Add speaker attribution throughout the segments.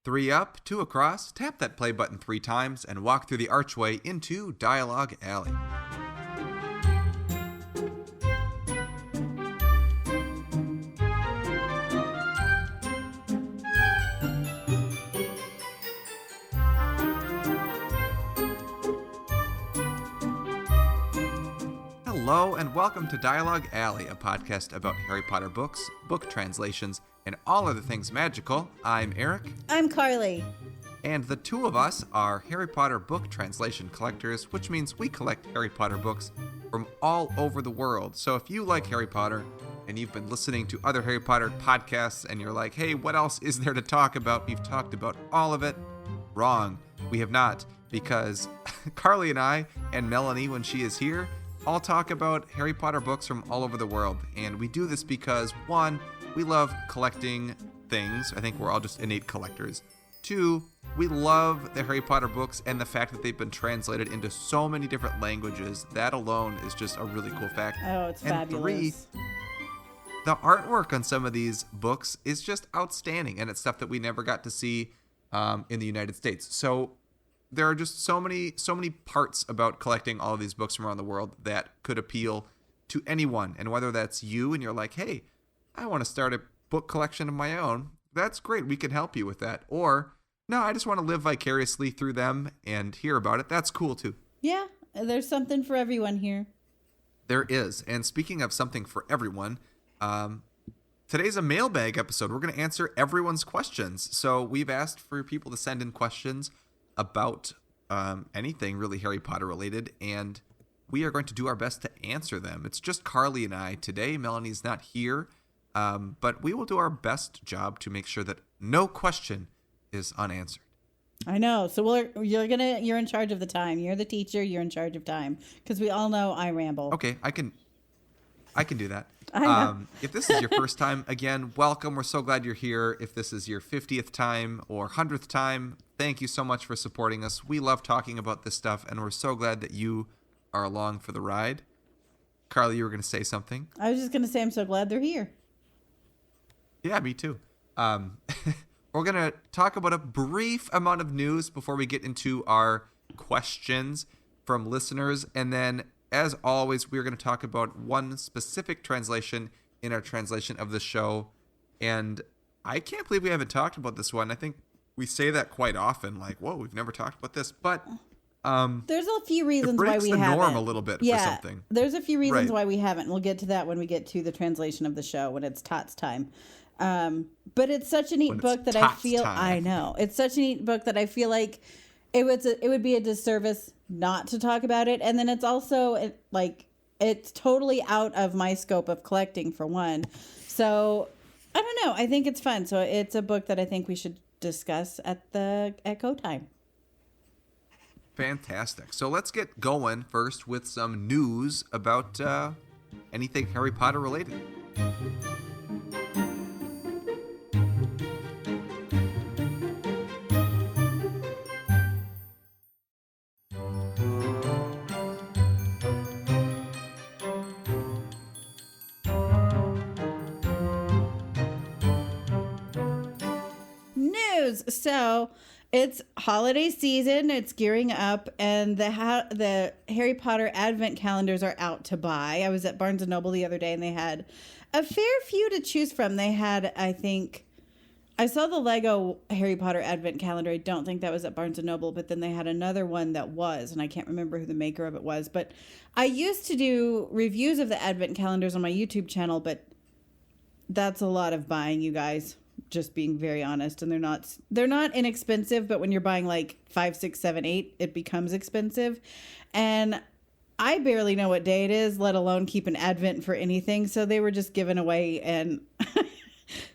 Speaker 1: 3 up, 2 across, tap that play button 3 times, and walk through the archway into Dialogue Alley. Hello and welcome to Dialogue Alley, a podcast about Harry Potter books, book translations, and all other things magical. I'm Erik.
Speaker 2: I'm Carly.
Speaker 1: And the two of us are Harry Potter book translation collectors, which means we collect Harry Potter books from all over the world. So if you like Harry Potter and you've been listening to other Harry Potter podcasts and you're like, hey, what else is there to talk about? We've talked about all of it. Wrong. We have not, because Carly and I and Melanie, when she is here, all talk about Harry Potter books from all over the world. And we do this because, one, we love collecting things. I think we're all just innate collectors. 2, we love the Harry Potter books and the fact that they've been translated into so many different languages. That alone is just a really cool fact.
Speaker 2: Oh, it's fabulous.
Speaker 1: 3, the artwork on some of these books is just outstanding, and it's stuff that we never got to see in the United States. So there are just so many parts about collecting all of these books from around the world that could appeal to anyone. And whether that's you and you're like, hey, I want to start a book collection of my own, that's great. We can help you with that. Or, no, I just want to live vicariously through them and hear about it. That's cool too.
Speaker 2: Yeah, there's something for everyone here.
Speaker 1: There is. And speaking of something for everyone, today's a mailbag episode. We're going to answer everyone's questions. So we've asked for people to send in questions about anything really Harry Potter related, and we are going to do our best to answer them. It's just Carly and I today. Melanie's not here, but we will do our best job to make sure that no question is unanswered.
Speaker 2: I know. So you're in charge of the time. You're the teacher. You're in charge of time, because we all know I ramble.
Speaker 1: Okay, I can do that.
Speaker 2: I know.
Speaker 1: If this is your first time, again, welcome. We're so glad you're here. If this is your 50th time or 100th time, thank you so much for supporting us. We love talking about this stuff, and we're so glad that you are along for the ride. Carly, you were going to say something?
Speaker 2: I was just going to say I'm so glad they're here.
Speaker 1: Yeah, me too. We're going to talk about a brief amount of news before we get into our questions from listeners, and then as always, we're going to talk about one specific translation in our translation of the show. And I can't believe we haven't talked about this one. I think we say that quite often, like, whoa, we've never talked about this. But
Speaker 2: there's a few reasons why we haven't.
Speaker 1: It breaks the norm a little bit for something.
Speaker 2: There's a few reasons why we haven't. We'll get to that when we get to the translation of the show, when it's Tot's time. But it's such a neat book that I feel... I know. It's such a neat book that I feel like it would be a disservice not to talk about it. And then it's also it's totally out of my scope of collecting, for one. So I don't know. I think it's fun. So it's a book that I think we should discuss at go time.
Speaker 1: Fantastic. So let's get going first with some news about anything Harry Potter related.
Speaker 2: So it's holiday season. It's gearing up, and the Harry Potter Advent calendars are out to buy. I was at Barnes & Noble the other day, and they had a fair few to choose from. They had, I saw the Lego Harry Potter Advent calendar. I don't think that was at Barnes & Noble, but then they had another one that was, and I can't remember who the maker of it was. But I used to do reviews of the Advent calendars on my YouTube channel, but that's a lot of buying, you guys. Just being very honest, and they're not inexpensive, but when you're buying like 5, 6, 7, 8, it becomes expensive. And I barely know what day it is, let alone keep an Advent for anything. So they were just given away. And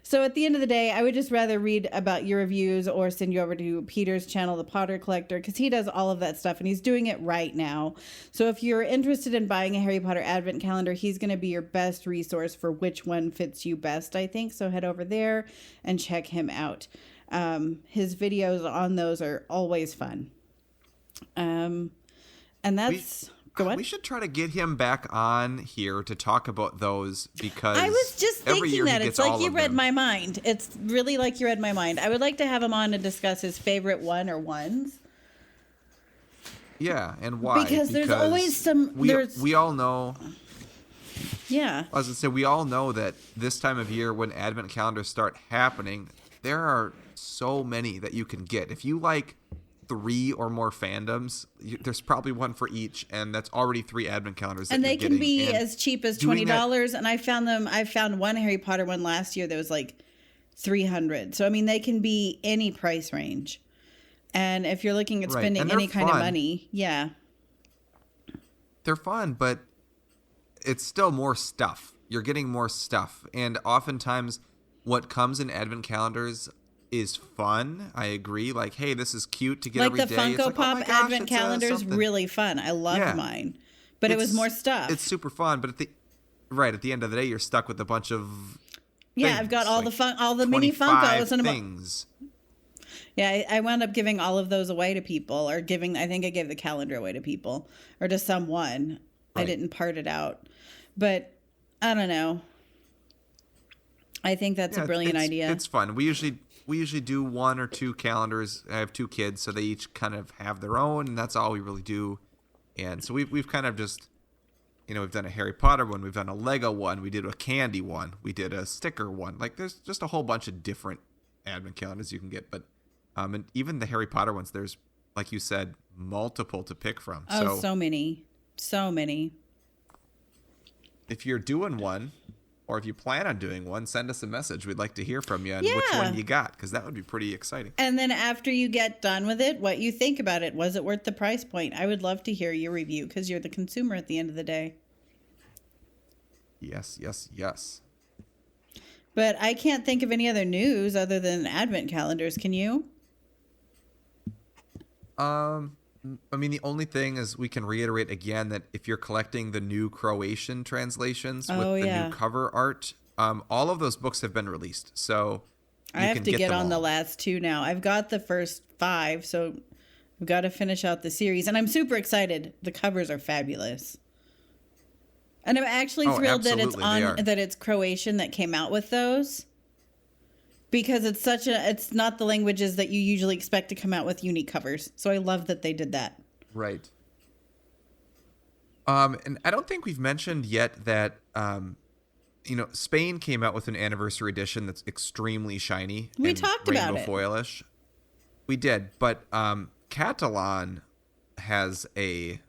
Speaker 2: so at the end of the day, I would just rather read about your reviews or send you over to Peter's channel, The Potter Collector, because he does all of that stuff and he's doing it right now. So if you're interested in buying a Harry Potter Advent calendar, he's going to be your best resource for which one fits you best, I think. So head over there and check him out. His videos on those are always fun. And that's Go on.
Speaker 1: We should try to get him back on here to talk about those because
Speaker 2: I was just thinking that. It's like you read my mind. It's really like you read my mind. I would like to have him on to discuss his favorite one or ones.
Speaker 1: Yeah, and why?
Speaker 2: Because there's always some...
Speaker 1: We all know...
Speaker 2: Yeah.
Speaker 1: I was going to say, we all know that this time of year when advent calendars start happening, there are so many that you can get. If you like 3 or more fandoms, there's probably one for each, and that's already 3 advent calendars that
Speaker 2: and they
Speaker 1: you're
Speaker 2: can
Speaker 1: getting.
Speaker 2: be as cheap as $20, and I found one Harry Potter one last year that was like $300. So I mean, they can be any price range. And if you're looking at spending any kind of money, yeah.
Speaker 1: They're fun, but it's still more stuff. You're getting more stuff. And oftentimes what comes in advent calendars is fun. I agree. Like, hey, this is cute to get
Speaker 2: like
Speaker 1: every day.
Speaker 2: The Funko Pop advent calendar is really fun. I loved mine. But it was more stuff.
Speaker 1: It's super fun, but at the end of the day, you're stuck with a bunch of
Speaker 2: things. I've got all the mini Funkos and
Speaker 1: things.
Speaker 2: Yeah, I wound up giving all of those away to people, or I think I gave the calendar away to people, or to someone. Right. I didn't part it out. But I don't know. I think that's a brilliant idea.
Speaker 1: It's fun. We usually do 1 or 2 calendars. I have 2 kids, so they each kind of have their own, and that's all we really do. And so we've kind of just, we've done a Harry Potter one, we've done a Lego one, we did a candy one, we did a sticker one. Like, there's just a whole bunch of different advent calendars you can get. But and even the Harry Potter ones, there's, like you said, multiple to pick from.
Speaker 2: Oh, so many.
Speaker 1: If you're doing one, or if you plan on doing one, send us a message. We'd like to hear from you and which one you got, because that would be pretty exciting.
Speaker 2: And then after you get done with it, what you think about it. Was it worth the price point? I would love to hear your review, because you're the consumer at the end of the day.
Speaker 1: Yes.
Speaker 2: But I can't think of any other news other than advent calendars. Can you?
Speaker 1: I mean, the only thing is we can reiterate again that if you're collecting the new Croatian translations with the new cover art, all of those books have been released. So
Speaker 2: I have to get on the last 2 now. I've got the first 5, so I've got to finish out the series. And I'm super excited. The covers are fabulous. And I'm actually thrilled that it's Croatian that came out with those. Because it's not the languages that you usually expect to come out with unique covers. So I love that they did that.
Speaker 1: Right. And I don't think we've mentioned yet that, Spain came out with an anniversary edition that's extremely shiny.
Speaker 2: We talked about
Speaker 1: it. Rainbow foilish. We did. But Catalan has a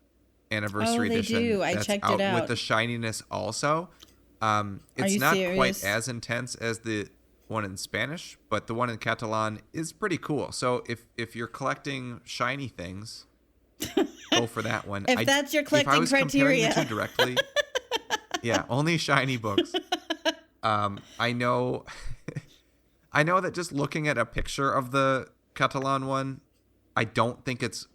Speaker 1: anniversary edition.
Speaker 2: Do. I checked it out.
Speaker 1: With the shininess also. It's not quite as intense as the one in Spanish, but the one in Catalan is pretty cool. So if you're collecting shiny things, go for that one.
Speaker 2: If that's your collecting criteria.
Speaker 1: If I was comparing the 2 directly, only shiny books. I know that just looking at a picture of the Catalan one, I don't think it's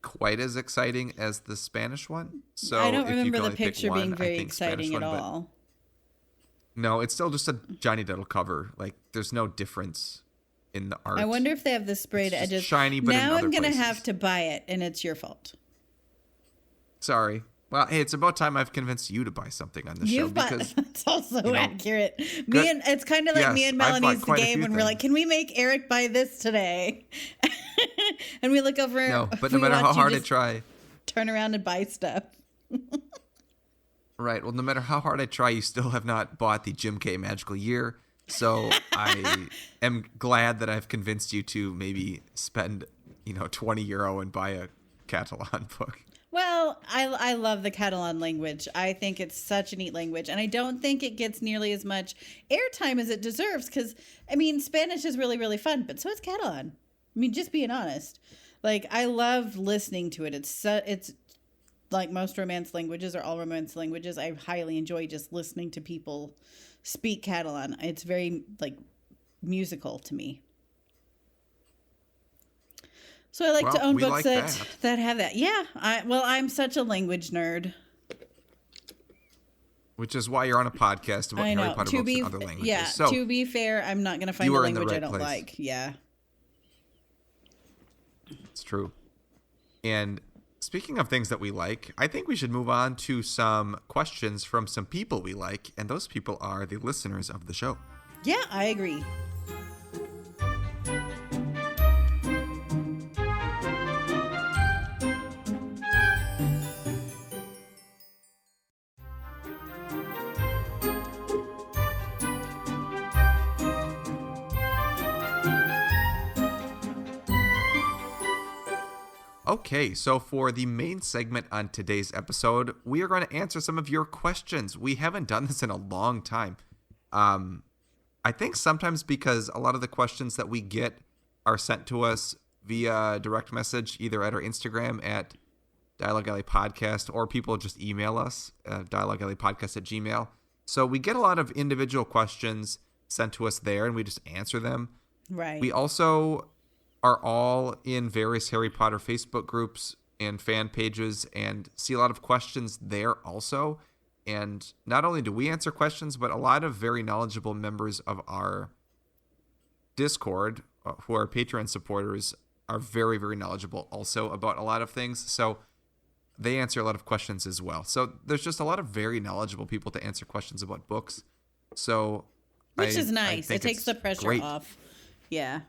Speaker 1: quite as exciting as the Spanish one. So
Speaker 2: I don't remember the picture being very exciting at all.
Speaker 1: No, it's still just a Johnny Diddle cover. Like, there's no difference in the art.
Speaker 2: I wonder if they have the sprayed edges.
Speaker 1: Shiny, but
Speaker 2: now I'm
Speaker 1: going to
Speaker 2: have to buy it, and it's your fault.
Speaker 1: Sorry. Well, hey, it's about time I've convinced you to buy something on the show.
Speaker 2: That's also accurate. It's kind of like me and Melanie's the game when we're like, can we make Eric buy this today? And we look over.
Speaker 1: No, but no matter how hard I try.
Speaker 2: Turn around and buy stuff.
Speaker 1: Right. Well, no matter how hard I try, you still have not bought the Jim K Magical Year. So I am glad that I've convinced you to maybe spend, €20 and buy a Catalan book.
Speaker 2: Well, I love the Catalan language. I think it's such a neat language. And I don't think it gets nearly as much airtime as it deserves. Because, Spanish is really, really fun. But so is Catalan. Just being honest. Like, I love listening to it. It's like most Romance languages, or all Romance languages, I highly enjoy just listening to people speak Catalan. It's very, musical to me. So I like to own books that have that. Yeah. I'm such a language nerd.
Speaker 1: Which is why you're on a podcast about Harry Potter books in other languages.
Speaker 2: Yeah, so to be fair, I'm not going to find a language I don't like. Yeah.
Speaker 1: It's true. And speaking of things that we like, I think we should move on to some questions from some people we like, and those people are the listeners of the show.
Speaker 2: Yeah, I agree.
Speaker 1: Okay, so for the main segment on today's episode, we are going to answer some of your questions. We haven't done this in a long time. I think sometimes because a lot of the questions that we get are sent to us via direct message, either at our Instagram at Dialoguealleypodcast, or people just email us, dialoguealleypodcast@gmail. So we get a lot of individual questions sent to us there, and we just answer them.
Speaker 2: Right.
Speaker 1: We also are all in various Harry Potter Facebook groups and fan pages and see a lot of questions there also. And not only do we answer questions, but a lot of very knowledgeable members of our Discord, who are Patreon supporters, are very, very knowledgeable also about a lot of things. So they answer a lot of questions as well. So there's just a lot of very knowledgeable people to answer questions about books. So
Speaker 2: Which is nice. It takes the pressure off. Yeah.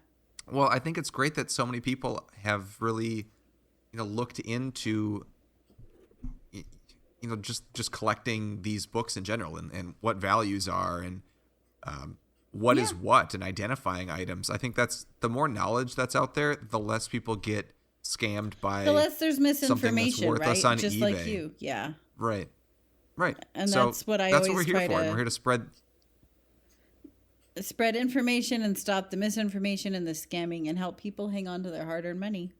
Speaker 1: Well, I think it's great that so many people have really, looked into, just collecting these books in general and what values are and what is what and identifying items. I think that's the more knowledge that's out there, the less people get scammed by
Speaker 2: the less there's misinformation,
Speaker 1: right?
Speaker 2: On just
Speaker 1: eBay.
Speaker 2: Like you. Yeah.
Speaker 1: Right.
Speaker 2: And
Speaker 1: so
Speaker 2: that's what
Speaker 1: that's
Speaker 2: always
Speaker 1: what we're here for. We're here to
Speaker 2: spread information and stop the misinformation and the scamming and help people hang on to their hard-earned money.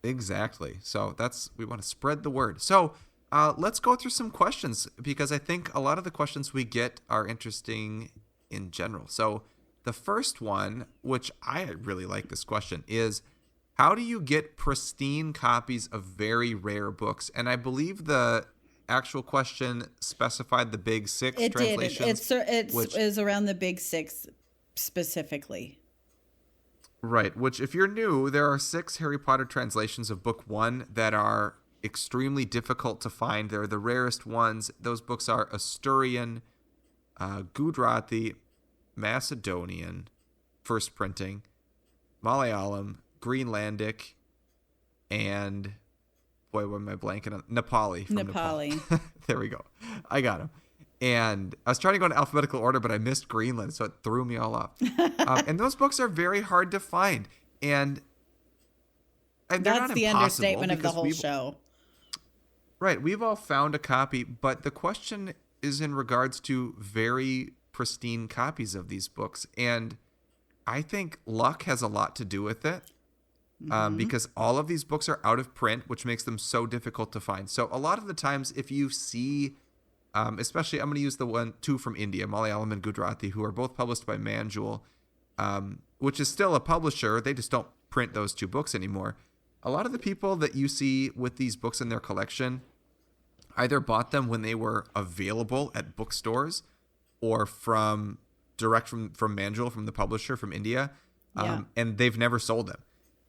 Speaker 1: Exactly. So we want to spread the word. So let's go through some questions because I think a lot of the questions we get are interesting in general. So the first one, which I really like this question, is how do you get pristine copies of very rare books? And I believe the actual question specified the Big Six translations.
Speaker 2: It is around the Big Six specifically.
Speaker 1: Right, which if you're new, there are 6 Harry Potter translations of Book 1 that are extremely difficult to find. They're the rarest ones. Those books are Asturian, Gujarati, Macedonian, first printing, Malayalam, Greenlandic, and boy, what am I blanking on? Nepali. Nepal. There we go. I got him. And I was trying to go in alphabetical order, but I missed Greenland, so it threw me all off. And those books are very hard to find. And they're
Speaker 2: that's
Speaker 1: not
Speaker 2: the understatement of the whole show.
Speaker 1: Right. We've all found a copy, but the question is in regards to very pristine copies of these books. And I think luck has a lot to do with it. Because all of these books are out of print, which makes them so difficult to find. So a lot of the times if you see, especially I'm going to use the 2 from India, Malayalam and Gujarati, who are both published by Manjul, which is still a publisher. They just don't print those 2 books anymore. A lot of the people that you see with these books in their collection either bought them when they were available at bookstores or direct from Manjul, from the publisher from India, and they've never sold them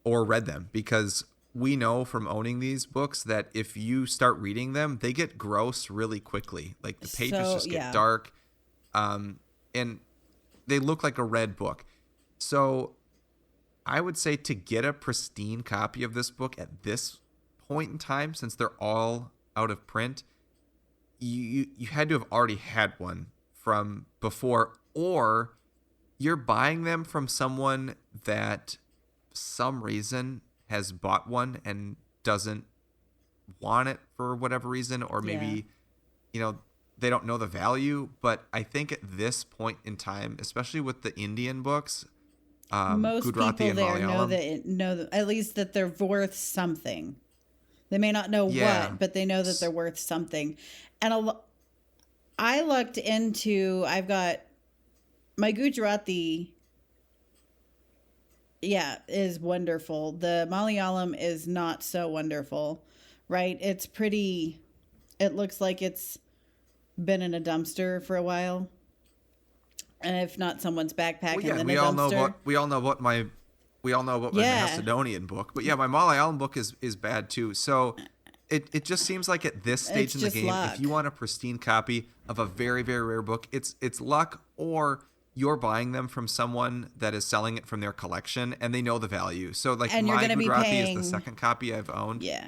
Speaker 1: or read them, because we know from owning these books that if you start reading them, they get gross really quickly. Like the pages get dark, and they look like a red book. So I would say to get a pristine copy of this book at this point in time, since they're all out of print, you had to have already had one from before, or you're buying them from someone that some reason has bought one and doesn't want it for whatever reason, or maybe they don't know the value. But I think at this point in time, especially with the Indian books,
Speaker 2: most
Speaker 1: Gujarati
Speaker 2: people there
Speaker 1: Malayalam,
Speaker 2: know at least that they're worth something. They may not know what, but they know that they're worth something. And I looked into, I've got my Gujarati, is wonderful. The Malayalam is not so wonderful, right? It's pretty, it looks like it's been in a dumpster for a while. And if not someone's backpack, and then
Speaker 1: we
Speaker 2: a
Speaker 1: all
Speaker 2: dumpster.
Speaker 1: know what my we all know about my Macedonian book. But yeah, my Malayalam book is bad too. So it just seems like at this stage in the game,
Speaker 2: luck.
Speaker 1: if you want a pristine copy of a very, very rare book, it's luck, or you're buying them from someone that is selling it from their collection and they know the value. So like
Speaker 2: and
Speaker 1: my Gujarati is the second copy I've owned.
Speaker 2: Yeah.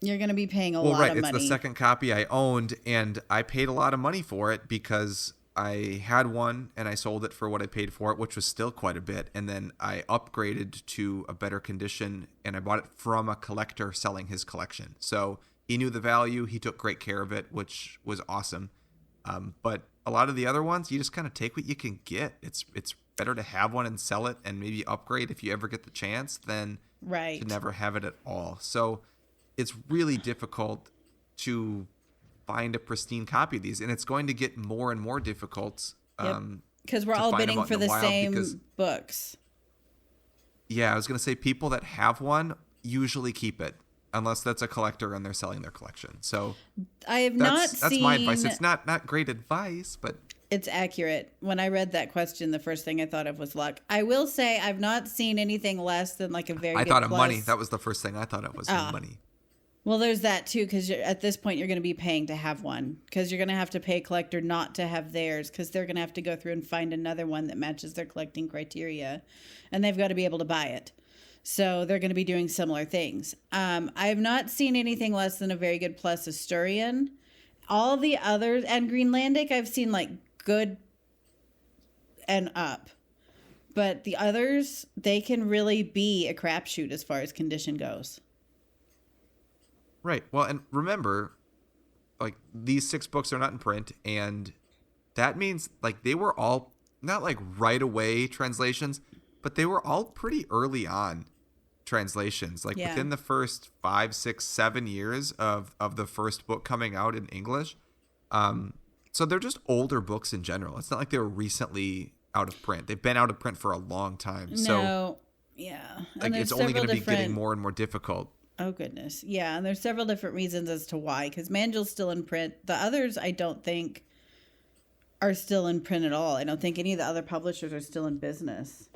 Speaker 2: You're going to be paying a lot of money.
Speaker 1: It's the second copy I owned, and I paid a lot of money for it because I had one and I sold it for what I paid for it, which was still quite a bit. And then I upgraded to a better condition, and I bought it from a collector selling his collection. So he knew the value. He took great care of it, which was awesome. But a lot of the other ones, you just kind of take what you can get. It's better to have one and sell it and maybe upgrade if you ever get the chance than to never have it at all. So it's really difficult to find a pristine copy of these, and it's going to get more and more difficult.
Speaker 2: Because we're all bidding for the same books.
Speaker 1: Yeah, I was going to say people that have one usually keep it, unless that's a collector and they're selling their collection. So
Speaker 2: I have not seen...
Speaker 1: That's my advice. It's not great advice, but...
Speaker 2: It's accurate. When I read that question, the first thing I thought of was luck. I will say I've not seen anything less than like a very good
Speaker 1: I thought of
Speaker 2: plus.
Speaker 1: Money. That was the first thing I thought of was money.
Speaker 2: Well, there's that too, because at this point you're going to be paying to have one, because you're going to have to pay a collector not to have theirs, because they're going to have to go through and find another one that matches their collecting criteria, and they've got to be able to buy it. So they're going to be doing similar things. I have not seen anything less than a very good plus Asturian. All the others, and Greenlandic, I've seen like good and up. But the others, they can really be a crapshoot as far as condition goes.
Speaker 1: Right. Well, and remember, like, these 6 books are not in print, and that means, like, they were all not like right away translations, but they were all pretty early on translations, like within the first 5, 6, 7 years of the first book coming out in English. So they're just older books in general. It's not like they were recently out of print. They've been out of print for a long time. So like, it's only going to be getting more and more difficult.
Speaker 2: Oh, goodness. Yeah, and there's several different reasons as to why, because Manjul's still in print. The others, I don't think, are still in print at all. I don't think any of the other publishers are still in business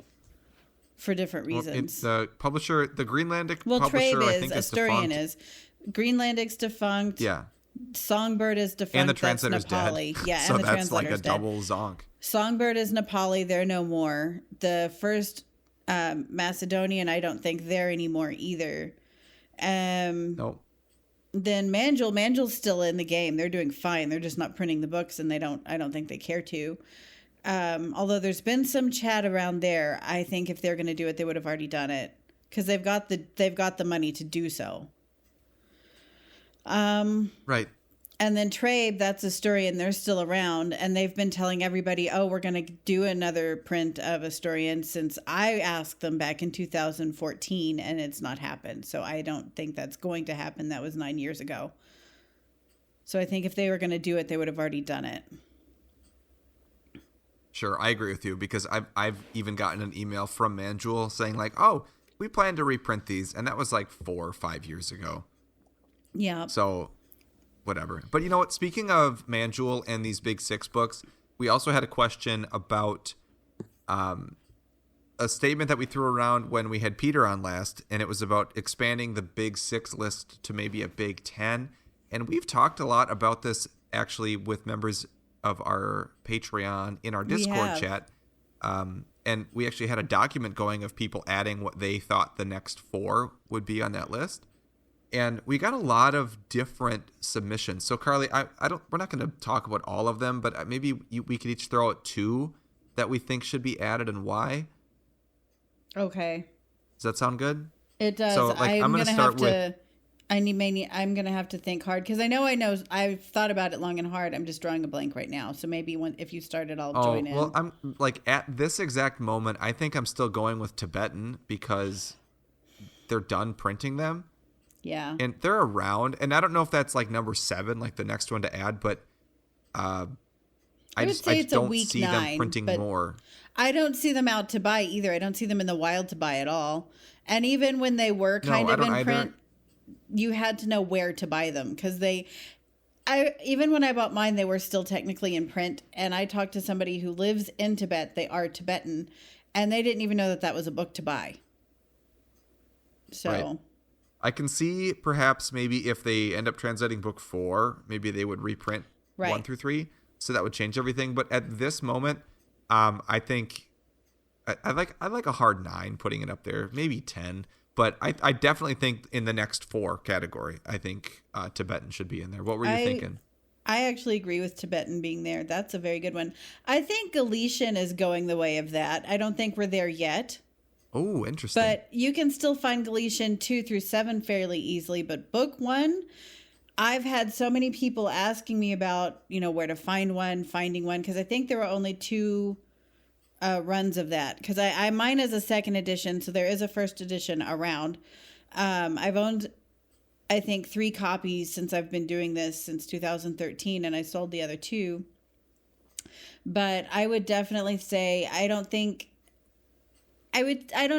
Speaker 2: for different reasons.
Speaker 1: Well, it's the publisher, the Greenlandic publisher,
Speaker 2: Trabe
Speaker 1: I think is
Speaker 2: Asturian
Speaker 1: defunct.
Speaker 2: Greenlandic's defunct.
Speaker 1: Yeah.
Speaker 2: Songbird is defunct.
Speaker 1: And the translator's
Speaker 2: Nepali.
Speaker 1: dead.
Speaker 2: Yeah,
Speaker 1: so
Speaker 2: and the
Speaker 1: that's
Speaker 2: translator's
Speaker 1: like a
Speaker 2: dead.
Speaker 1: double zonk.
Speaker 2: Songbird is Nepali. They're no more. The first Macedonian, I don't think they're anymore either.
Speaker 1: No.
Speaker 2: Then Manjul's still in the game. They're doing fine. They're just not printing the books, and I don't think they care to. Although there's been some chat around there. I think if they're going to do it, they would have already done it, because they've got the money to do so.
Speaker 1: Right.
Speaker 2: And then Trabe, that's Asturian, they're still around, and they've been telling everybody, oh, we're going to do another print of Asturian, since I asked them back in 2014, and it's not happened. So I don't think that's going to happen. That was 9 years ago. So I think if they were going to do it, they would have already done it.
Speaker 1: Sure, I agree with you, because I've even gotten an email from Manjul saying like, oh, we plan to reprint these, and that was like 4 or 5 years ago.
Speaker 2: Yeah.
Speaker 1: So whatever. But you know what? Speaking of Manjul and these big 6 books, we also had a question about a statement that we threw around when we had Peter on last, and it was about expanding the big 6 list to maybe a big 10. And we've talked a lot about this actually with members of our Patreon in our Discord chat. And we actually had a document going of people adding what they thought the next 4 would be on that list. And we got a lot of different submissions. So Carly, we're not going to talk about all of them, but maybe we could each throw out 2 that we think should be added and why.
Speaker 2: Okay.
Speaker 1: Does that sound good?
Speaker 2: It does.
Speaker 1: So I'm going to start with.
Speaker 2: I'm going to have to think hard, because I know I've thought about it long and hard. I'm just drawing a blank right now. So maybe if you started, I'll join in.
Speaker 1: Well, I'm like at this exact moment, I think I'm still going with Tibetan, because they're done printing them.
Speaker 2: Yeah.
Speaker 1: And they're around, and I don't know if that's like number 7, like the next one to add, but I just don't see them printing more.
Speaker 2: I don't see them out to buy either. I don't see them in the wild to buy at all. And even when they were kind of in print, you had to know where to buy them, because even when I bought mine, they were still technically in print. And I talked to somebody who lives in Tibet. They are Tibetan, and they didn't even know that was a book to buy. So
Speaker 1: Right. I can see perhaps maybe if they end up translating book 4, maybe they would reprint 1 through 3. So that would change everything. But at this moment, I think I like a hard 9 putting it up there, maybe 10. But I definitely think in the next 4 category, I think Tibetan should be in there. What were you thinking?
Speaker 2: I actually agree with Tibetan being there. That's a very good one. I think Galician is going the way of that. I don't think we're there yet.
Speaker 1: Oh, interesting.
Speaker 2: But you can still find Galician 2 through 7 fairly easily. But book 1, I've had so many people asking me about, where to find one, finding one, because I think there were only 2 runs of that. Because mine is a second edition, so there is a first edition around. I've owned, I think, 3 copies since I've been doing this since 2013, and I sold the other 2. But I would definitely say I don't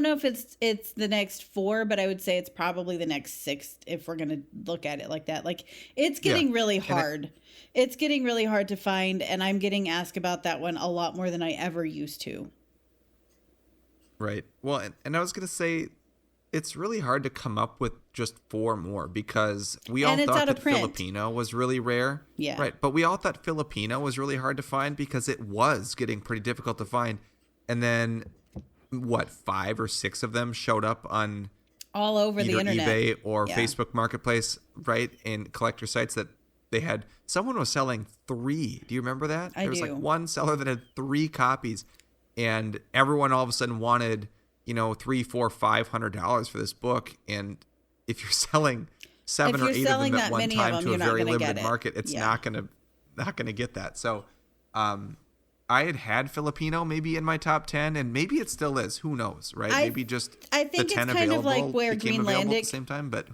Speaker 2: know if it's the next 4, but I would say it's probably the next 6 if we're going to look at it like that. Like, it's getting really hard. It's getting really hard to find, and I'm getting asked about that one a lot more than I ever used to.
Speaker 1: Right. Well, and I was going to say it's really hard to come up with just 4 more because we all thought that Filipino was really rare.
Speaker 2: Yeah.
Speaker 1: Right. But we all thought Filipino was really hard to find because it was getting pretty difficult to find. And then 5 or 6 of them showed up on
Speaker 2: all over the internet,
Speaker 1: eBay or Facebook Marketplace, right? And collector sites that they had. Someone was selling 3. Do you remember that? There was like one seller that had 3 copies, and everyone all of a sudden wanted, $300, $400, $500 for this book. And if you're selling 7 or 8 of them at one time to a very limited market, it's not gonna get that. So, I had Filipino maybe in my top 10, and maybe it still is. Who knows, right? Maybe just
Speaker 2: I think
Speaker 1: the 10
Speaker 2: it's kind
Speaker 1: available
Speaker 2: of like where
Speaker 1: became available
Speaker 2: Greenlandic
Speaker 1: at the same time. But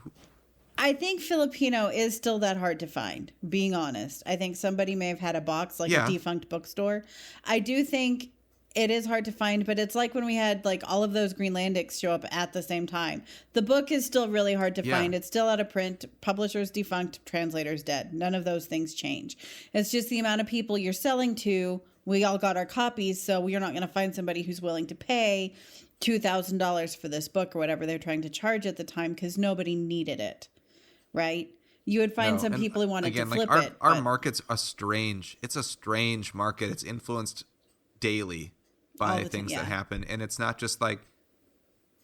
Speaker 2: I think Filipino is still that hard to find, being honest. I think somebody may have had a box, like a defunct bookstore. I do think it is hard to find, but it's like when we had like all of those Greenlandics show up at the same time. The book is still really hard to find. It's still out of print. Publisher's defunct. Translator's dead. None of those things change. It's just the amount of people you're selling to. We all got our copies, so we're not going to find somebody who's willing to pay $2,000 for this book or whatever they're trying to charge at the time because nobody needed it, right? You would find some people who wanted to flip it.
Speaker 1: Our market's it's a strange market. It's influenced daily by things that happen. And it's not just like,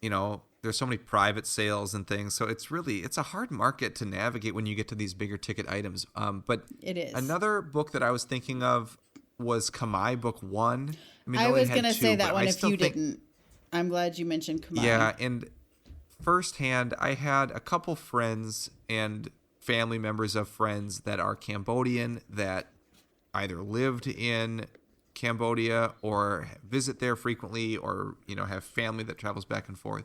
Speaker 1: there's so many private sales and things. So it's a hard market to navigate when you get to these bigger ticket items. But
Speaker 2: it is.
Speaker 1: Another book that I was thinking of was Kamai book 1.
Speaker 2: I was going to say that one if you didn't. I'm glad you mentioned Kamai.
Speaker 1: Yeah, and firsthand, I had a couple friends and family members of friends that are Cambodian that either lived in Cambodia or visit there frequently or, have family that travels back and forth.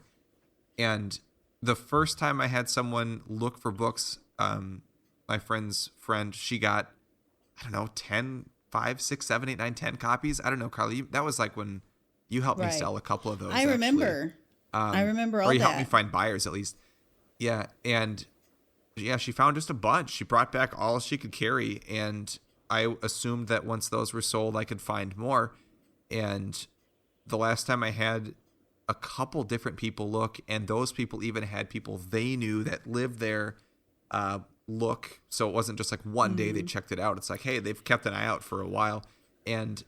Speaker 1: And the first time I had someone look for books, my friend's friend, she got, 10, 5, 6, 7, 8, 9, 10 copies. I don't know, Carly. That was like when you helped me sell a couple of those.
Speaker 2: I remember. I remember all that.
Speaker 1: Or you helped me find buyers at least. Yeah. And she found just a bunch. She brought back all she could carry. And I assumed that once those were sold, I could find more. And the last time I had a couple different people look, and those people even had people they knew that lived there look. So it wasn't just like one day they checked it out. It's like, hey, they've kept an eye out for a while. And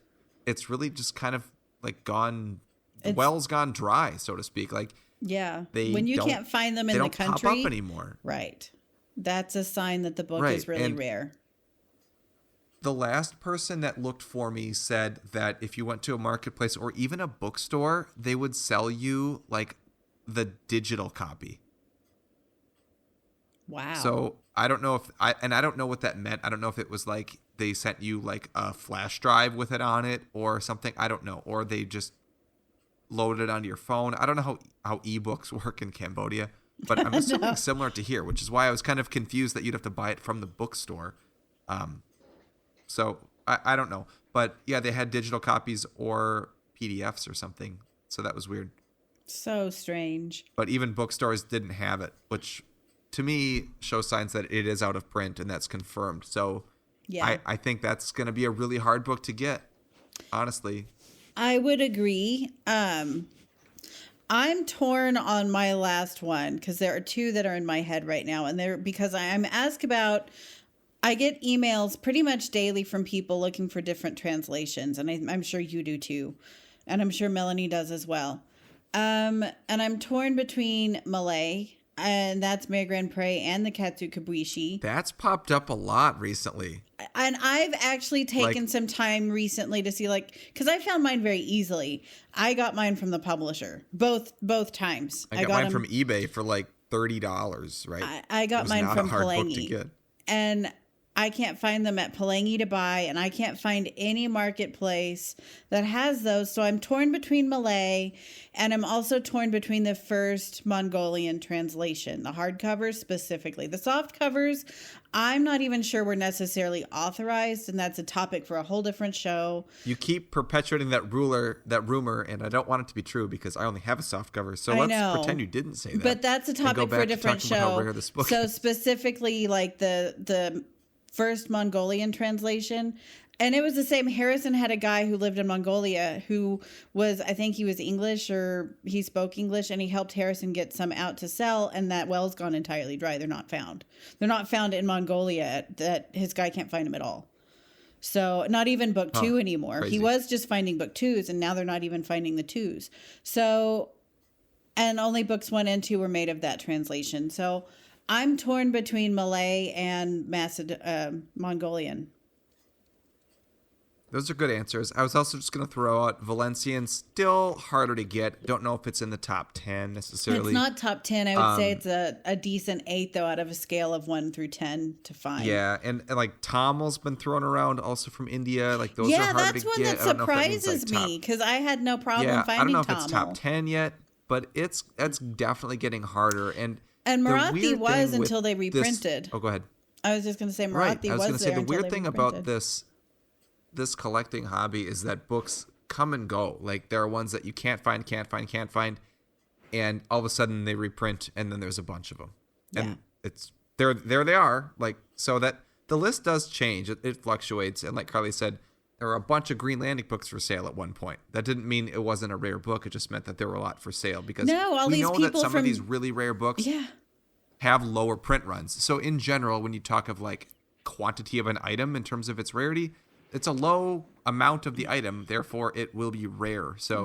Speaker 1: it's really just kind of like the well's gone dry, so to speak. Like,
Speaker 2: when you can't find them in the country,
Speaker 1: they don't pop up anymore.
Speaker 2: Right. That's a sign that the book is really rare.
Speaker 1: The last person that looked for me said that if you went to a marketplace or even a bookstore, they would sell you like the digital copy.
Speaker 2: Wow.
Speaker 1: So I don't know I don't know what that meant. I don't know if it was like they sent you like a flash drive with it on it or something. I don't know. Or they just loaded it onto your phone. I don't know how ebooks work in Cambodia, but I'm assuming similar to here, which is why I was kind of confused that you'd have to buy it from the bookstore. So I don't know. But yeah, they had digital copies or PDFs or something. So that was weird.
Speaker 2: So strange.
Speaker 1: But even bookstores didn't have it, which to me shows signs that it is out of print, and that's confirmed. So I think that's going to be a really hard book to get, honestly.
Speaker 2: I would agree. I'm torn on my last one because there are two that are in my head right now. And they're because I'm asked about, I get emails pretty much daily from people looking for different translations. And I'm sure you do too. And I'm sure Melanie does as well. And I'm torn between Malay, and that's Mary Grand Prix, and the Katsu Kabuishi.
Speaker 1: That's popped up a lot recently.
Speaker 2: And I've actually taken some time recently to see, because I found mine very easily. I got mine from the publisher, both times.
Speaker 1: I got mine from eBay for like $30, right?
Speaker 2: I got mine from
Speaker 1: Palangi.
Speaker 2: And I can't find them at Palangi to buy, and I can't find any marketplace that has those. So I'm torn between Malay, and I'm also torn between the first Mongolian translation, the hardcovers specifically. The soft covers, I'm not even sure were necessarily authorized, and that's a topic for a whole different show.
Speaker 1: You keep perpetuating that rumor, and I don't want it to be true because I only have a soft cover. So let's pretend you didn't say that.
Speaker 2: But that's a topic for a different show. So specifically, like the first Mongolian translation. And it was the same. Harrison had a guy who lived in Mongolia who was, I think he was English or he spoke English, and he helped Harrison get some out to sell. And that well's gone entirely dry. They're not found. They're not found in Mongolia. That his guy can't find them at all. So not even book 2 anymore. Crazy. He was just finding book 2s, and now they're not even finding the 2s. So, and only books 1 and 2 were made of that translation. So I'm torn between Malay and Mongolian.
Speaker 1: Those are good answers. I was also just going to throw out Valencian, still harder to get. Don't know if it's in the top 10 necessarily.
Speaker 2: It's not top 10. I would say it's a decent 8, though, out of a scale of 1 through 10 to find.
Speaker 1: Yeah, and like Tamil's been thrown around also from India. Like those are hard to get.
Speaker 2: Yeah, that's one that surprises me because I had no problem finding Tamil.
Speaker 1: I don't know if it's top 10 yet, but it's definitely getting harder. And
Speaker 2: Marathi was until they reprinted.
Speaker 1: Oh, go ahead.
Speaker 2: I was just going to say Marathi was going to say
Speaker 1: the weird thing about this collecting hobby is that books come and go. Like there are ones that you can't find, and all of a sudden they reprint, and then there's a bunch of them, and it's there they are. Like so that the list does change. It fluctuates, and like Carly said, there were a bunch of Greenlandic books for sale at one point. That didn't mean it wasn't a rare book. It just meant that there were a lot for sale because we know that some of these really rare books have lower print runs. So in general, when you talk of like quantity of an item in terms of its rarity, it's a low amount of the item, therefore it will be rare. So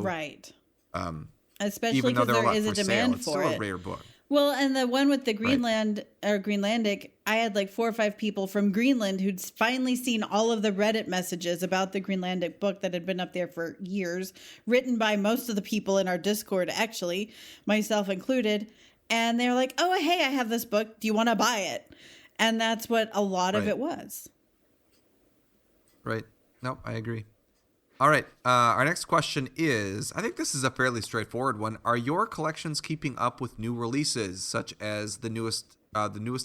Speaker 2: especially because there is a demand for it.
Speaker 1: It's still a rare book.
Speaker 2: Well, and the one with the Greenlandic, I had like 4 or 5 people from Greenland who'd finally seen all of the Reddit messages about the Greenlandic book that had been up there for years, written by most of the people in our Discord, actually, myself included. And they were like, oh, hey, I have this book. Do you want to buy it? And that's what a lot of it was.
Speaker 1: Right. No, I agree. All right. Our next question is, I think this is a fairly straightforward one. Are your collections keeping up with new releases, such as the newest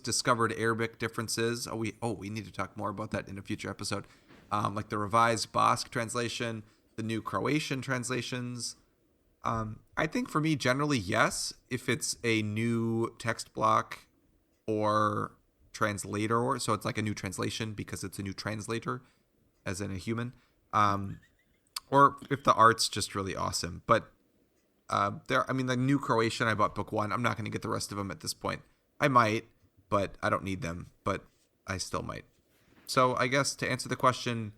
Speaker 1: discovered Arabic differences? We need to talk more about that in a future episode. Like the revised Basque translation, the new Croatian translations. I think for me, generally, yes. If it's a new text block or translator, so it's like a new translation because it's a new translator, as in a human. Or if the art's just really awesome. But the new Croatian, I bought book 1. I'm not going to get the rest of them at this point. I might, but I don't need them. But I still might. So I guess to answer the question,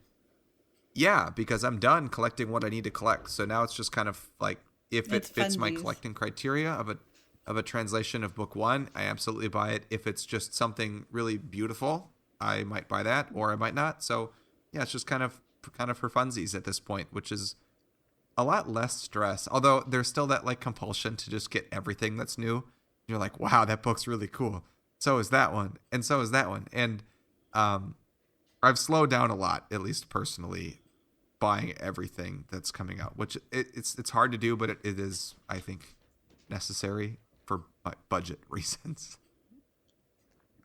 Speaker 1: yeah, because I'm done collecting what I need to collect. So now it's just kind of like if it fits my collecting criteria of a translation of book 1, I absolutely buy it. If it's just something really beautiful, I might buy that, or I might not. So yeah, it's just kind of for funsies at this point, which is a lot less stress. Although there's still that like compulsion to just get everything that's new. You're like, wow, that book's really cool. So is that one, and so is that one. And I've slowed down a lot, at least personally, buying everything that's coming out, which it's hard to do, but it is, I think, necessary for budget reasons.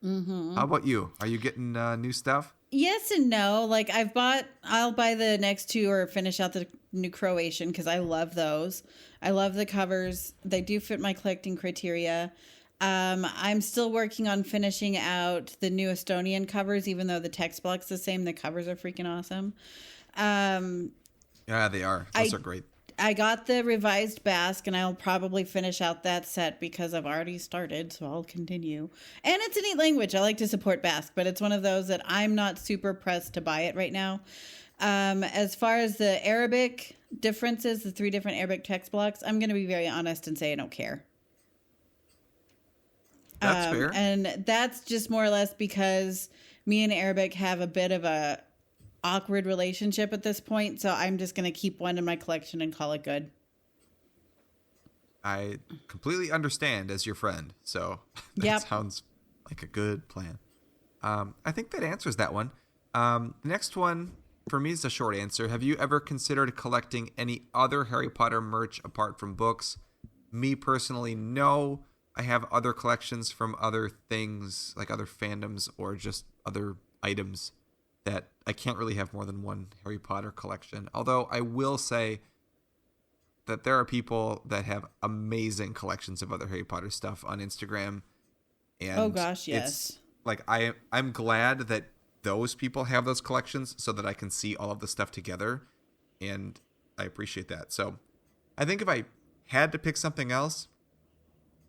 Speaker 1: Mm-hmm. How about you? Are you getting new stuff?
Speaker 2: Yes and no. Like I'll buy the next 2 or finish out the new Croatian because I love those. I love the covers. They do fit my collecting criteria. I'm still working on finishing out the new Estonian covers, even though the text block's the same. The covers are freaking awesome.
Speaker 1: Yeah, they are. Those are great.
Speaker 2: I got the revised Basque, and I'll probably finish out that set because I've already started, so I'll continue. And it's a neat language. I like to support Basque, but it's one of those that I'm not super pressed to buy it right now. As far as the Arabic differences, the 3 different Arabic text blocks, I'm going to be very honest and say I don't care.
Speaker 1: That's fair.
Speaker 2: And that's just more or less because me and Arabic have a bit of a awkward relationship at this point, so I'm just going to keep one in my collection and call it good.
Speaker 1: I completely understand as your friend, so that sounds like a good plan. I think that answers that one. The next one for me is a short answer. Have you ever considered collecting any other Harry Potter merch apart from books? Me personally, no. I have other collections from other things, like other fandoms or just other items that I can't really have more than one Harry Potter collection. Although I will say that there are people that have amazing collections of other Harry Potter stuff on Instagram. And
Speaker 2: oh gosh, yes.
Speaker 1: It's like I'm glad that those people have those collections so that I can see all of the stuff together, and I appreciate that. So I think if I had to pick something else,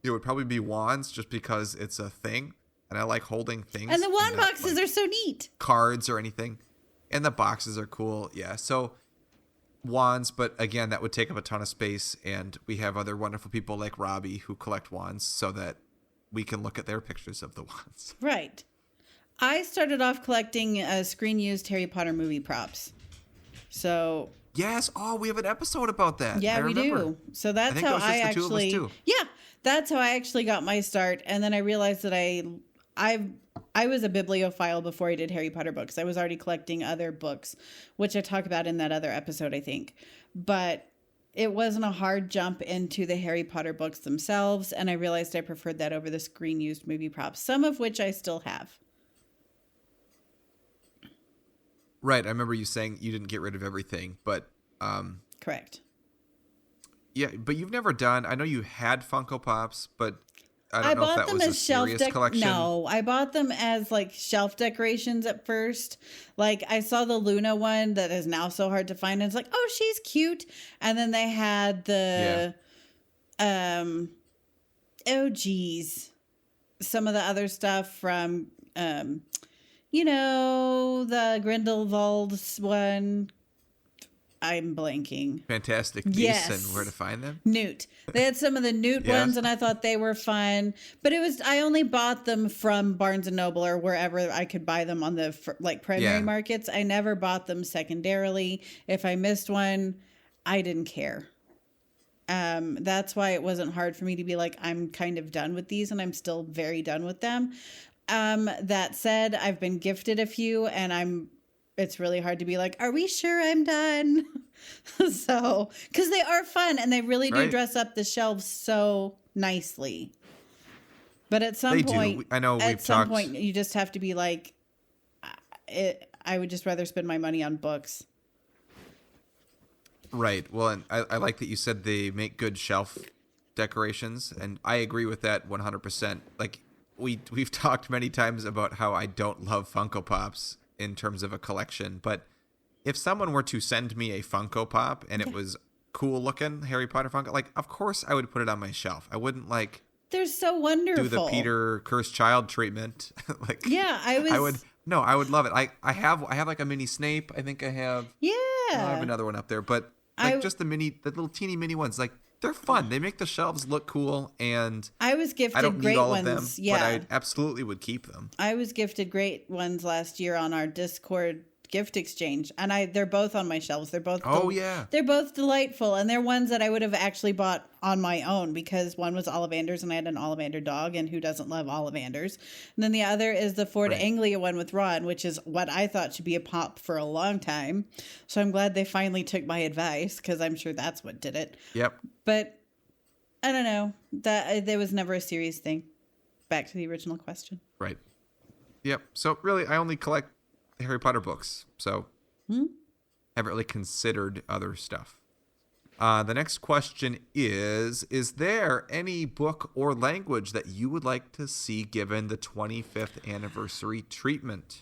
Speaker 1: it would probably be wands, just because it's a thing. And I like holding things.
Speaker 2: And the wand boxes are so neat.
Speaker 1: Cards or anything. And the boxes are cool. Yeah. So wands, but again, that would take up a ton of space. And we have other wonderful people like Robbie who collect wands so that we can look at their pictures of the wands.
Speaker 2: Right. I started off collecting screen-used Harry Potter movie props. So...
Speaker 1: Yes. Oh, we have an episode about that.
Speaker 2: Yeah, we do. So that's how I actually... Yeah. That's how I actually got my start. And then I realized that I was a bibliophile before I did Harry Potter books. I was already collecting other books, which I talk about in that other episode, I think. But it wasn't a hard jump into the Harry Potter books themselves, and I realized I preferred that over the screen-used movie props, some of which I still have.
Speaker 1: Right. I remember you saying you didn't get rid of everything, but...
Speaker 2: Correct.
Speaker 1: Yeah, but you've never done... I know you had Funko Pops, but... I don't know if that was a serious collection.
Speaker 2: No, I bought them as like shelf decorations at first. Like I saw the Luna one that is now so hard to find. And it's like, oh, she's cute. And then they had the, oh geez, some of the other stuff from, you know, the Grindelwald's one. I'm blanking.
Speaker 1: Fantastic Beasts.
Speaker 2: Yes.
Speaker 1: And Where to Find Them?
Speaker 2: Newt. They had some of the Newt ones, and I thought they were fun. But I only bought them from Barnes & Noble or wherever I could buy them on the primary markets. I never bought them secondarily. If I missed one, I didn't care. That's why it wasn't hard for me to be like, I'm kind of done with these, and I'm still very done with them. That said, I've been gifted a few, and it's really hard to be like, are we sure I'm done? So, because they are fun and they really do dress up the shelves so nicely. But at some point,
Speaker 1: I know
Speaker 2: at some point, you just have to be like, I would just rather spend my money on books.
Speaker 1: Right. Well, and I like that you said they make good shelf decorations, and I agree with that 100%. Like we've talked many times about how I don't love Funko Pops in terms of a collection, but if someone were to send me a Funko Pop and it was cool looking Harry Potter Funko, like of course I would put it on my shelf. I wouldn't like
Speaker 2: they're so wonderful.
Speaker 1: Do the Peter Cursed Child treatment. Like
Speaker 2: I would
Speaker 1: love it. I have like a mini Snape. I think I have.
Speaker 2: Yeah.
Speaker 1: I have another one up there, but like just the little teeny mini ones, like they're fun. They make the shelves look cool, and
Speaker 2: I was gifted
Speaker 1: I don't
Speaker 2: great
Speaker 1: need all
Speaker 2: ones.
Speaker 1: of them,
Speaker 2: Yeah,
Speaker 1: but I absolutely would keep them.
Speaker 2: I was gifted great ones last year on our Discord gift exchange, and they're both on my shelves. They're both they're both delightful, and they're ones that I would have actually bought on my own because one was Ollivanders, and I had an Ollivander dog, and who doesn't love Ollivanders? And then the other is the Ford Anglia one with Ron, which is what I thought should be a pop for a long time. So I'm glad they finally took my advice because I'm sure that's what did it.
Speaker 1: Yep.
Speaker 2: But I don't know. That there was never a serious thing. Back to the original question.
Speaker 1: Right. Yep. So really, I only collect Harry Potter books, so haven't really considered other stuff. The next question is there any book or language that you would like to see given the 25th anniversary treatment?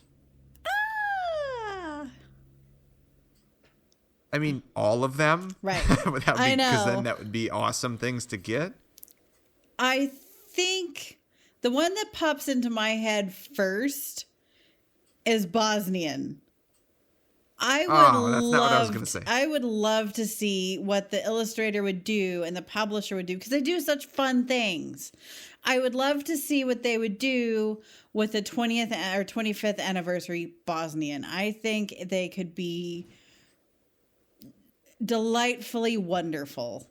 Speaker 1: I mean, all of them.
Speaker 2: Right.
Speaker 1: I know. Because then
Speaker 2: know.
Speaker 1: that would be awesome things to get.
Speaker 2: I think the one that pops into my head first is Bosnian.
Speaker 1: That's not what I was going to say.
Speaker 2: I would love to see what the illustrator would do and the publisher would do, because they do such fun things. I would love to see what they would do with the 20th or 25th anniversary Bosnian. I think they could be delightfully wonderful.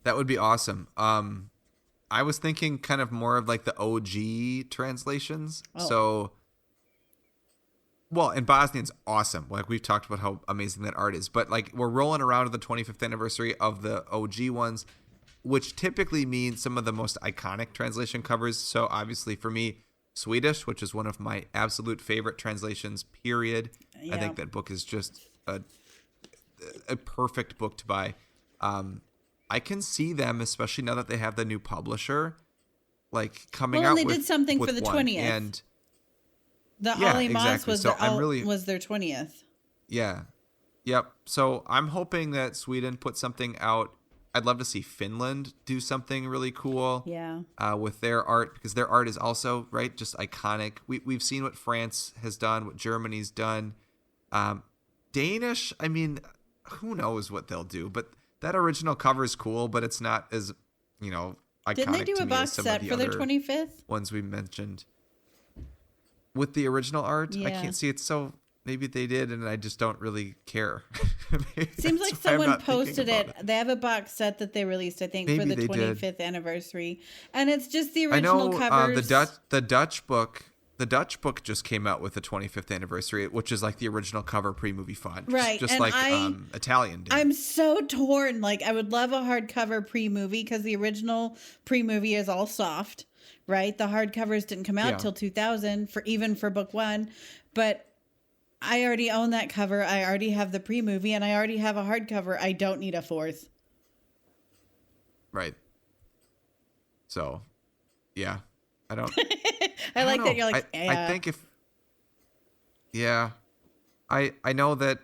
Speaker 1: That would be awesome. I was thinking kind of more of like the OG translations.
Speaker 2: Oh.
Speaker 1: So, well, and Bosnian's awesome. Like we've talked about how amazing that art is. But like we're rolling around to the 25th anniversary of the OG ones, which typically means some of the most iconic translation covers. So obviously for me, Swedish, which is one of my absolute favorite translations, period. Yeah. I think that book is just a perfect book to buy. I can see them, especially now that they have the new publisher, like coming out with.
Speaker 2: Well, they did something for the 20th.
Speaker 1: And
Speaker 2: the Ali Mas was,
Speaker 1: so
Speaker 2: was their 20th.
Speaker 1: Yeah. Yep. So I'm hoping that Sweden put something out. I'd love to see Finland do something really cool.
Speaker 2: Yeah.
Speaker 1: With their art, because their art is also, right, just iconic. We've seen what France has done, what Germany's done. Danish, I mean, who knows what they'll do, but that original cover is cool, but it's not as, iconic.
Speaker 2: Didn't they do
Speaker 1: to
Speaker 2: a
Speaker 1: me
Speaker 2: box
Speaker 1: as some
Speaker 2: set
Speaker 1: of the
Speaker 2: for their
Speaker 1: other
Speaker 2: 25th?
Speaker 1: ones we mentioned. With the original art,
Speaker 2: yeah.
Speaker 1: I can't see it, so maybe they did, and I just don't really care.
Speaker 2: Seems like someone posted it. They have a box set that they released, I think, maybe for the 25th anniversary, and it's just the original covers.
Speaker 1: The Dutch book just came out with the 25th anniversary, which is like the original cover pre-movie font.
Speaker 2: Right.
Speaker 1: Just
Speaker 2: and
Speaker 1: like Italian did.
Speaker 2: I'm so torn. Like, I would love a hardcover pre-movie, because the original pre-movie is all soft, right? The hardcovers didn't come out till 2000 for book one, but I already own that cover. I already have the pre-movie, and I already have a hardcover. I don't need a fourth.
Speaker 1: Right. So, yeah. I don't...
Speaker 2: I like that you're like,
Speaker 1: I think if... Yeah. I know that...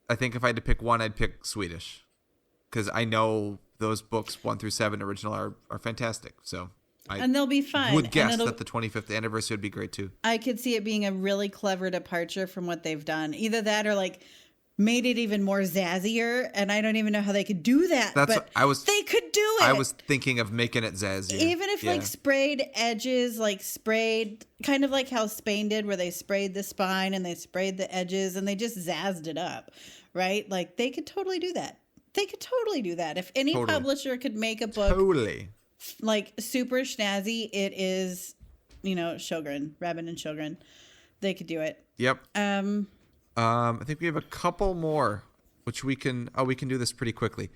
Speaker 1: I think if I had to pick one, I'd pick Swedish. Because I know those books 1 through 7 original are fantastic. So...
Speaker 2: and they'll be fun.
Speaker 1: Would guess that the 25th anniversary would be great too.
Speaker 2: I could see it being a really clever departure from what they've done. Either that or like made it even more zazzier, and I don't even know how they could do that. They could do it.
Speaker 1: I was thinking of making it zazzier.
Speaker 2: Even if like sprayed edges, like sprayed kind of like how Spain did, where they sprayed the spine and they sprayed the edges and they just zazzed it up, right? Like they could totally do that. If any publisher could make a book like super snazzy, it is, Sjogren, Rabin and Sjogren. They could do it.
Speaker 1: Yep. I think we have a couple more, which we can do this pretty quickly.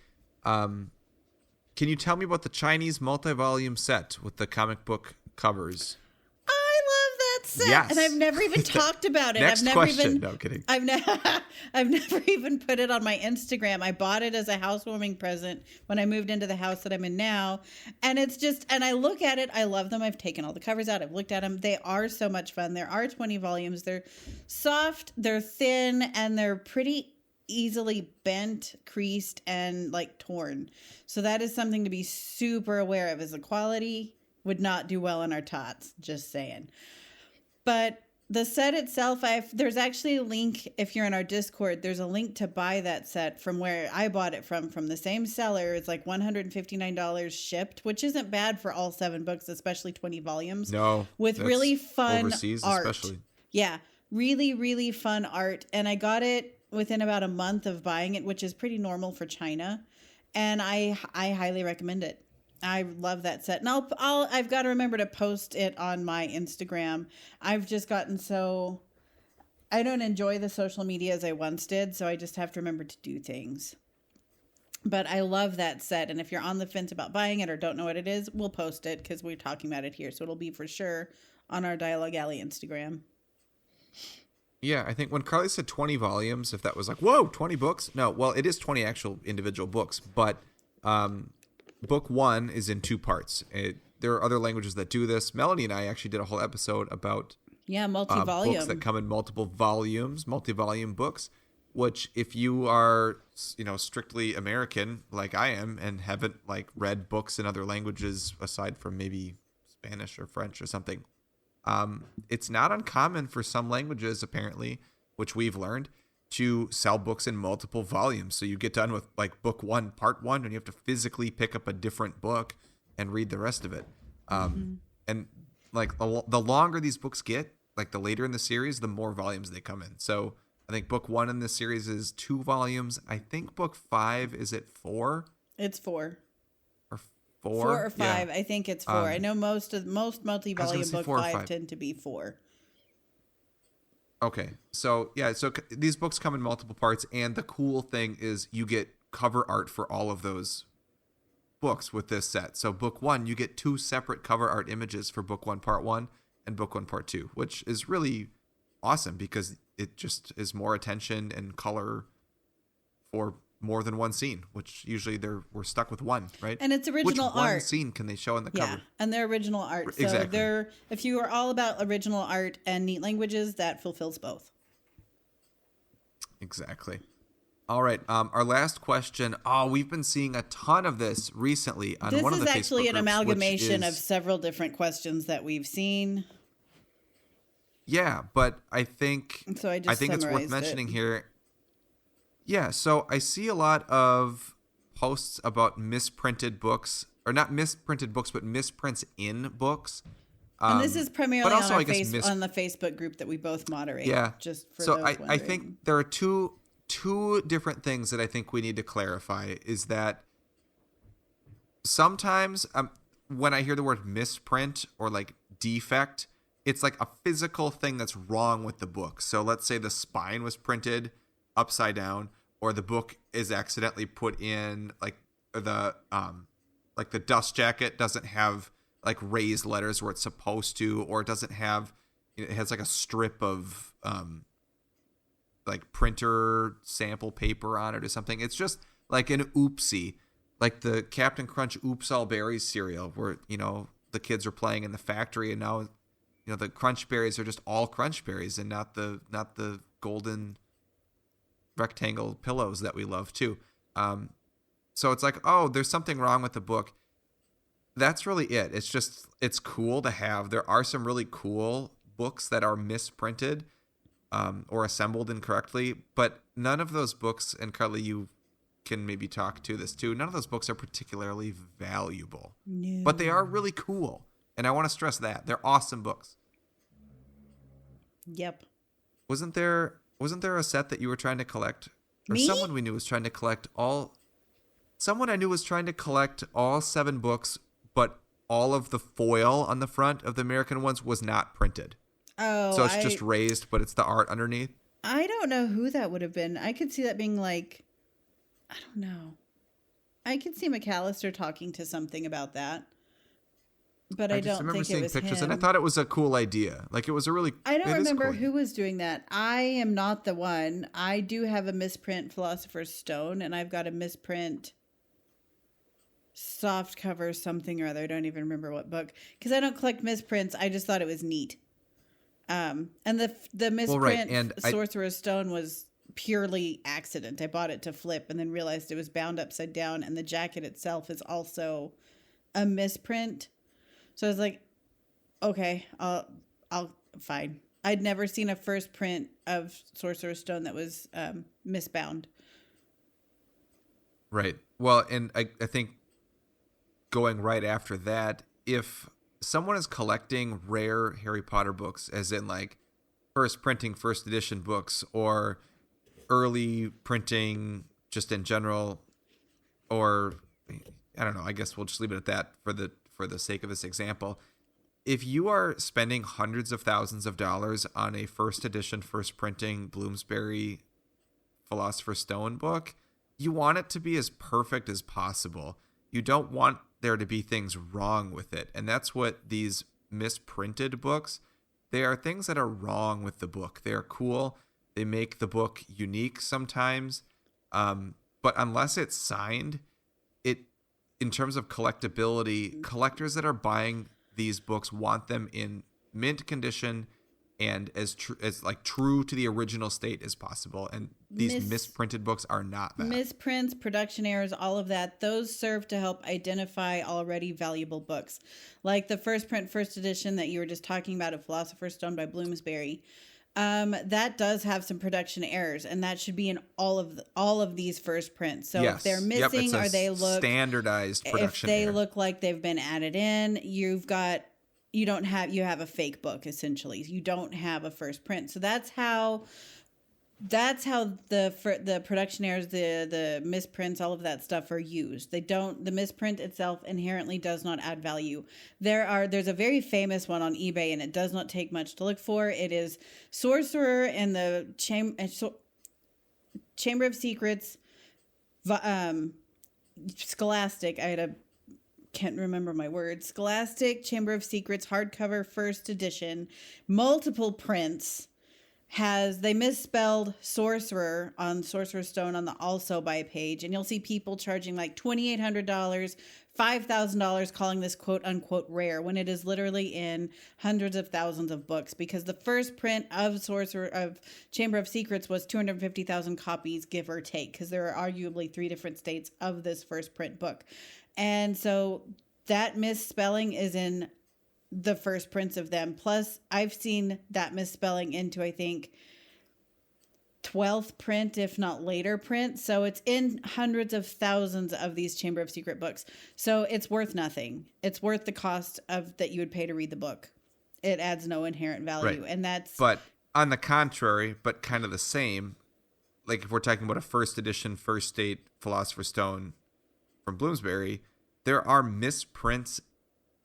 Speaker 1: Can you tell me about the Chinese multi-volume set with the comic book covers?
Speaker 2: I love that set.
Speaker 1: Yes.
Speaker 2: And I've never even talked about it.
Speaker 1: Next question. No, kidding.
Speaker 2: I've never even put it on my Instagram. I bought it as a housewarming present when I moved into the house that I'm in now. And it's just, and I look at it, I love them. I've taken all the covers out. I've looked at them. They are so much fun. There are 20 volumes. They're soft, they're thin, and they're pretty easily bent, creased, and like torn. So that is something to be super aware of, is the quality would not do well on our tots. Just saying. But the set itself, there's actually a link, if you're in our Discord, there's a link to buy that set from where I bought it from the same seller. It's like $159 shipped, which isn't bad for all 7 books, especially 20 volumes.
Speaker 1: No.
Speaker 2: With really fun
Speaker 1: overseas
Speaker 2: art.
Speaker 1: Especially.
Speaker 2: Yeah. Really, really fun art. And I got it within about a month of buying it, which is pretty normal for China. And I highly recommend it. I love that set. And I've got to remember to post it on my Instagram. I've just gotten I don't enjoy the social media as I once did, so I just have to remember to do things. But I love that set. And if you're on the fence about buying it or don't know what it is, we'll post it because we're talking about it here. So it'll be for sure on our Dialogue Alley Instagram.
Speaker 1: Yeah, I think when Carly said 20 volumes, if that was like, whoa, 20 books? No, well, it is 20 actual individual books, but book 1 is in 2 parts. There are other languages that do this. Melanie and I actually did a whole episode about
Speaker 2: multi-volume
Speaker 1: books that come in multiple volumes, multi-volume books. which if you are, strictly American like I am and haven't like read books in other languages aside from maybe Spanish or French or something, it's not uncommon for some languages, apparently, which we've learned, to sell books in multiple volumes. So you get done with like book 1, part 1, and you have to physically pick up a different book and read the rest of it. And like the longer these books get, like the later in the series, the more volumes they come in. So I think book 1 in this series is 2 volumes. I think book 5, is it 4?
Speaker 2: It's 4.
Speaker 1: Or 4?
Speaker 2: 4 or 5. Yeah. I think it's 4. I know most multi-volume book 5 tend to be 4.
Speaker 1: Okay. So these books come in multiple parts, and the cool thing is you get cover art for all of those books with this set. So book 1, you get 2 separate cover art images for book 1 part 1 and book 1 part 2, which is really awesome because it just is more attention and color for more than one scene, which usually we're stuck with one, right?
Speaker 2: And it's original art.
Speaker 1: Which one scene can they show in the cover?
Speaker 2: Yeah, and they're original art. So
Speaker 1: exactly.
Speaker 2: If you are all about original art and neat languages, that fulfills both.
Speaker 1: Exactly. All right. Our last question. Oh, we've been seeing a ton of this recently on one of the Facebook groups. This is actually an
Speaker 2: amalgamation of several different questions that we've seen.
Speaker 1: Yeah, but I think
Speaker 2: it's worth
Speaker 1: mentioning here. Yeah, so I see a lot of posts about misprinted books, or not misprinted books, but misprints in books.
Speaker 2: And this is primarily on the Facebook group that we both moderate.
Speaker 1: Yeah.
Speaker 2: Just for
Speaker 1: so
Speaker 2: those
Speaker 1: I think there are two different things that I think we need to clarify. Is that sometimes when I hear the word misprint or like defect, it's like a physical thing that's wrong with the book. So let's say the spine was printed upside down, or the book is accidentally put in like the dust jacket doesn't have like raised letters where it's supposed to, or it doesn't have, it has like a strip of like printer sample paper on it or something. It's just like an oopsie, like the Captain Crunch Oops All Berries cereal where, the kids are playing in the factory and now, the crunch berries are just all crunch berries and not the golden rectangle pillows that we love too. So it's like, oh, there's something wrong with the book. That's really it. It's cool to have. There are some really cool books that are misprinted or assembled incorrectly, but none of those books, and Carly, you can maybe talk to this too, none of those books are particularly valuable.
Speaker 2: No.
Speaker 1: But they are really cool. And I want to stress that. They're awesome books.
Speaker 2: Yep.
Speaker 1: Wasn't there a set that you were trying to collect? Or
Speaker 2: Me?
Speaker 1: Someone we knew was trying to collect someone I knew was trying to collect all 7 books, but all of the foil on the front of the American ones was not printed.
Speaker 2: Oh,
Speaker 1: so it's just raised, but it's the art underneath.
Speaker 2: I don't know who that would have been. I could see that being like, I don't know. I could see McAllister talking to something about that. But I don't think it was pictures,
Speaker 1: him. And I thought it was a cool idea. Like, it was a really...
Speaker 2: I don't remember who was doing that. I am not the one. I do have a misprint Philosopher's Stone, and I've got a misprint soft cover something or other. I don't even remember what book. Because I don't collect misprints. I just thought it was neat. And the misprint Sorcerer's Stone was purely accident. I bought it to flip and then realized it was bound upside down, and the jacket itself is also a misprint. So I was like, okay, I'll fine. I'd never seen a first print of Sorcerer's Stone that was misbound.
Speaker 1: Right. Well, and I think going right after that, if someone is collecting rare Harry Potter books, as in like first printing, first edition books, or early printing just in general, or I don't know, I guess we'll just leave it at that for the sake of this example. If you are spending hundreds of thousands of dollars on a first edition, first printing Bloomsbury Philosopher's Stone book, you want it to be as perfect as possible. You don't want there to be things wrong with it. And that's what these misprinted books, they are things that are wrong with the book. They are cool. They make the book unique sometimes. But unless it's signed, in terms of collectability, collectors that are buying these books want them in mint condition and as true to the original state as possible. And these misprinted books are not that.
Speaker 2: Misprints, production errors, all of that, those serve to help identify already valuable books. Like the first print, first edition that you were just talking about of Philosopher's Stone by Bloomsbury. That does have some production errors, and that should be in all of these first prints. So if they're missing or they look
Speaker 1: standardized production
Speaker 2: if they
Speaker 1: error.
Speaker 2: look like they've been added in, you have a fake book essentially. You don't have a first print. So that's how the production errors, the misprints, all of that stuff are used. The misprint itself inherently does not add value. There's a very famous one on eBay, and it does not take much to look for. It is Sorcerer and the Chamber of Secrets, Scholastic. Can't remember my words. Scholastic Chamber of Secrets hardcover first edition, multiple prints. They misspelled sorcerer on Sorcerer's Stone on the also by page, and you'll see people charging like $2,800, $5,000, calling this quote unquote rare when it is literally in hundreds of thousands of books, because the first print of Chamber of Secrets was 250,000 copies, give or take, because there are arguably 3 different states of this first print book. And so that misspelling is in the first prints of them. Plus, I've seen that misspelling into, I think, 12th print, if not later print. So it's in hundreds of thousands of these Chamber of Secret books. So it's worth nothing. It's worth the cost that you would pay to read the book. It adds no inherent value.
Speaker 1: Right.
Speaker 2: And that's...
Speaker 1: But on the contrary, but kind of the same, like if we're talking about a first edition, first state Philosopher's Stone from Bloomsbury, there are misprints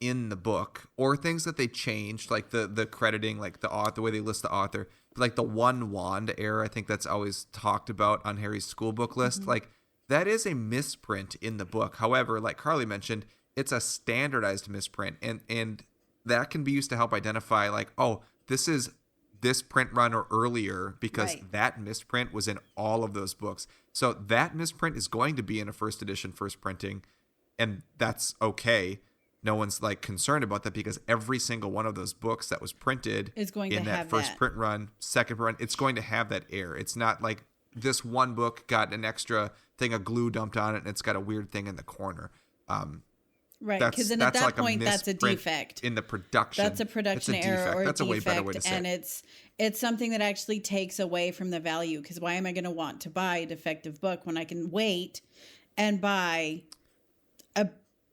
Speaker 1: in the book, or things that they changed, like the crediting, like the author, the way they list the author, like the one wand error. I think that's always talked about on Harry's school book list. Mm-hmm. Like that is a misprint in the book. However, like Carly mentioned, it's a standardized misprint, and that can be used to help identify like, oh, this is this print run or earlier, because that misprint was in all of those books. So that misprint is going to be in a first edition, first printing, and that's okay. No one's like concerned about that, because every single one of those books that was printed
Speaker 2: is going
Speaker 1: in
Speaker 2: to
Speaker 1: that
Speaker 2: have
Speaker 1: first
Speaker 2: that.
Speaker 1: Print run, second print run, it's going to have that error. It's not like this one book got an extra thing of glue dumped on it and it's got a weird thing in the corner.
Speaker 2: Right, because then at that point, that's a defect
Speaker 1: in the production.
Speaker 2: That's a production error or
Speaker 1: that's
Speaker 2: a
Speaker 1: way
Speaker 2: defect,
Speaker 1: better way to say
Speaker 2: and it's something that actually takes away from the value. Because why am I going to want to buy a defective book when I can wait and buy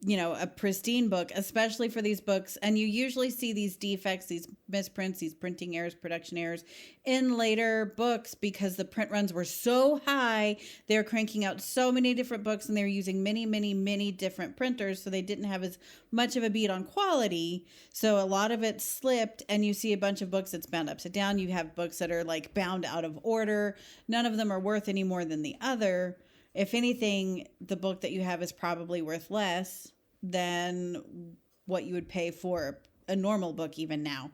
Speaker 2: a pristine book, especially for these books? And you usually see these defects, these misprints, these printing errors, production errors in later books, because the print runs were so high. They're cranking out so many different books, and they're using many, many, many different printers. So they didn't have as much of a beat on quality. So a lot of it slipped, and you see a bunch of books that's bound upside down. You have books that are like bound out of order. None of them are worth any more than the other. If anything, the book that you have is probably worth less than what you would pay for a normal book even now.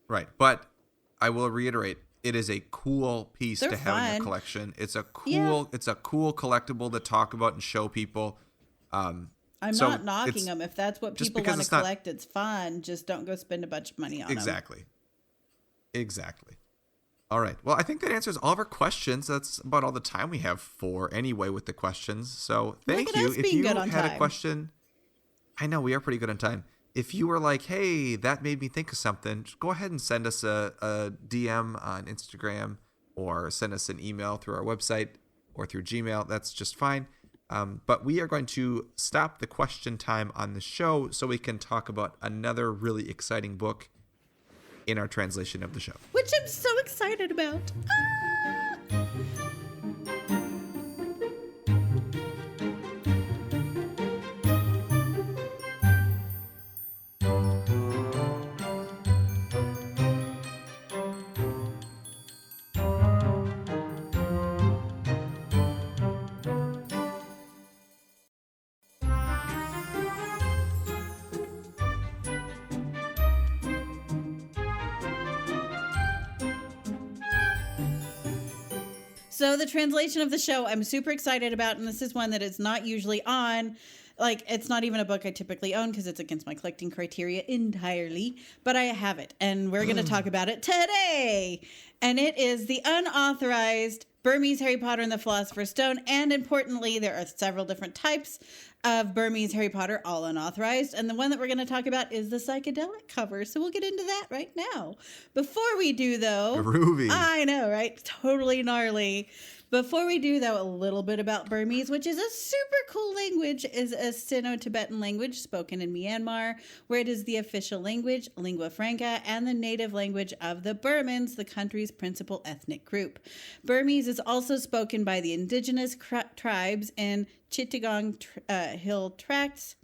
Speaker 1: Right. But I will reiterate, it is a cool piece to have in your collection. It's a cool collectible to talk about and show people.
Speaker 2: I'm not knocking them. If that's what people want to collect, it's fun. Just don't go spend a bunch of money on them.
Speaker 1: Exactly. All right. Well, I think that answers all of our questions. That's about all the time we have for anyway with the questions. So thank you. If you had a question, I know we are pretty good on time. If you were like, hey, that made me think of something, just go ahead and send us a DM on Instagram, or send us an email through our website or through Gmail. That's just fine. But we are going to stop the question time on the show so we can talk about another really exciting book in our translation of the show,
Speaker 2: which I'm so excited about. So the translation of the show I'm super excited about, and this is one that is not usually on. Like, it's not even a book I typically own because it's against my collecting criteria entirely, but I have it, and we're going to talk about it today. And it is the Unauthorized Burmese Harry Potter and the Philosopher's Stone, and importantly, there are several different types of Burmese Harry Potter, all unauthorized, and the one that we're going to talk about is the psychedelic cover, so we'll get into that right now. Before we do, though...
Speaker 1: Groovy.
Speaker 2: I know, right? Totally gnarly. Before we do, though, a little bit about Burmese, which is a super cool language, is a Sino-Tibetan language spoken in Myanmar, where it is the official language, lingua franca, and the native language of the Burmans, the country's principal ethnic group. Burmese is also spoken by the indigenous tribes in Chittagong Hill Tracts,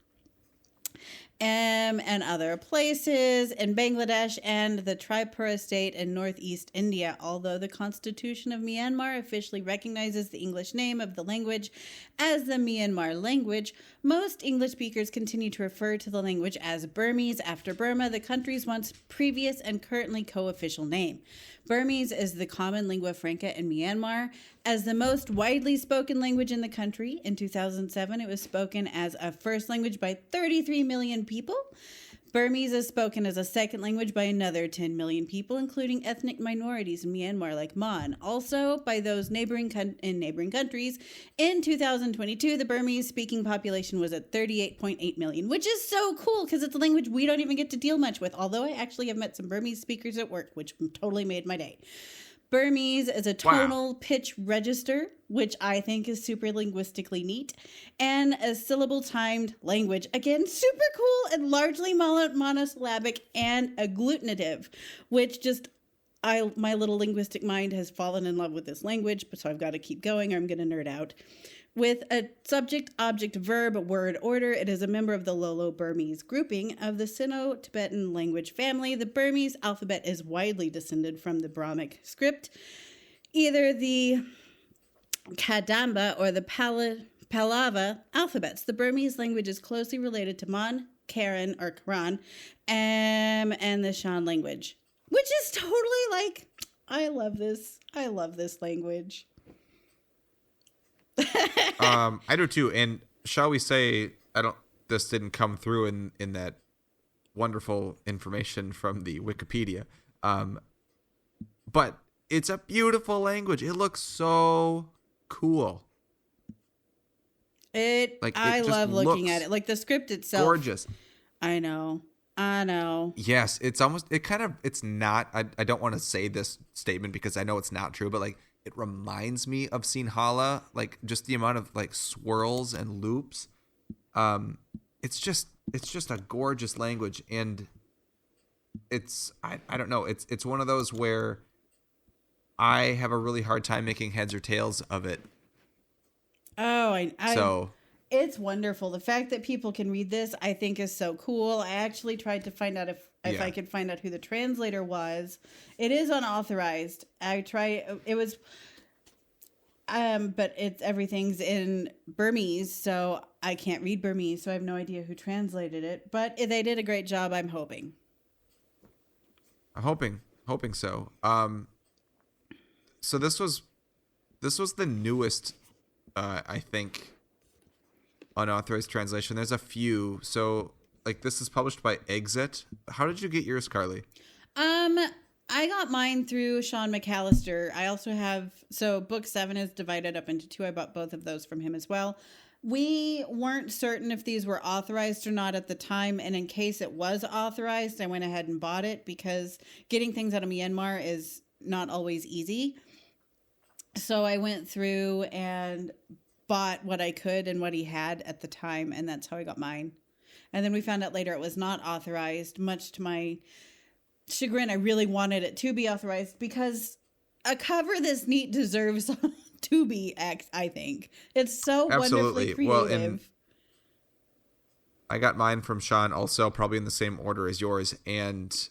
Speaker 2: and other places in Bangladesh and the Tripura state in northeast India. Although the Constitution of Myanmar officially recognizes the English name of the language as the Myanmar language, most English speakers continue to refer to the language as Burmese after Burma, the country's once previous and currently co-official name. Burmese is the common lingua franca in Myanmar. As the most widely spoken language in the country, in 2007, it was spoken as a first language by 33 million people. Burmese is spoken as a second language by another 10 million people, including ethnic minorities in Myanmar like Mon. Also, by those neighboring countries, in 2022, the Burmese-speaking population was at 38.8 million, which is so cool because it's a language we don't even get to deal much with, although I actually have met some Burmese speakers at work, which totally made my day. Burmese is a tonal pitch register, which I think is super linguistically neat, and a syllable-timed language. Again, super cool and largely monosyllabic and agglutinative, which just, my little linguistic mind has fallen in love with this language, so I've got to keep going or I'm going to nerd out. With a subject, object, verb, word order, it is a member of the Lolo-Burmese grouping of the Sino-Tibetan language family. The Burmese alphabet is widely descended from the Brahmic script, either the Kadamba or the Pallava alphabets. The Burmese language is closely related to Mon, Karen, or Quran, and the Shan language, which is totally like, I love this language.
Speaker 1: I do too, and shall we say, this didn't come through in that wonderful information from the Wikipedia, but it's a beautiful language. It looks so cool.
Speaker 2: I love looking at it. Like the script itself,
Speaker 1: gorgeous.
Speaker 2: I know.
Speaker 1: Yes, it's not. I don't want to say this statement because I know it's not true, but like, it reminds me of Sinhala, like just the amount of like swirls and loops. It's just a gorgeous language, and I don't know. It's one of those where I have a really hard time making heads or tails of it.
Speaker 2: Oh,
Speaker 1: so
Speaker 2: it's wonderful. The fact that people can read this, I think, is so cool. I actually tried to find out if I could find out who the translator was. It is unauthorized. But everything's in Burmese, so I can't read Burmese, so I have no idea who translated it. But they did a great job, I'm hoping.
Speaker 1: I'm hoping so. So this was the newest, I think, unauthorized translation. There's a few. So like this is published by Exit. How did you get yours, Carly?
Speaker 2: I got mine through Sean McAllister. I also have, so book 7 is divided up into 2. I bought both of those from him as well. We weren't certain if these were authorized or not at the time, and in case it was authorized, I went ahead and bought it because getting things out of Myanmar is not always easy. So I went through and bought what I could and what he had at the time, and that's how I got mine. And then we found out later it was not authorized, much to my chagrin. I really wanted it to be authorized because a cover this neat deserves to be I think. It's so wonderfully creative. Well, and
Speaker 1: I got mine from Sean also, probably in the same order as yours. And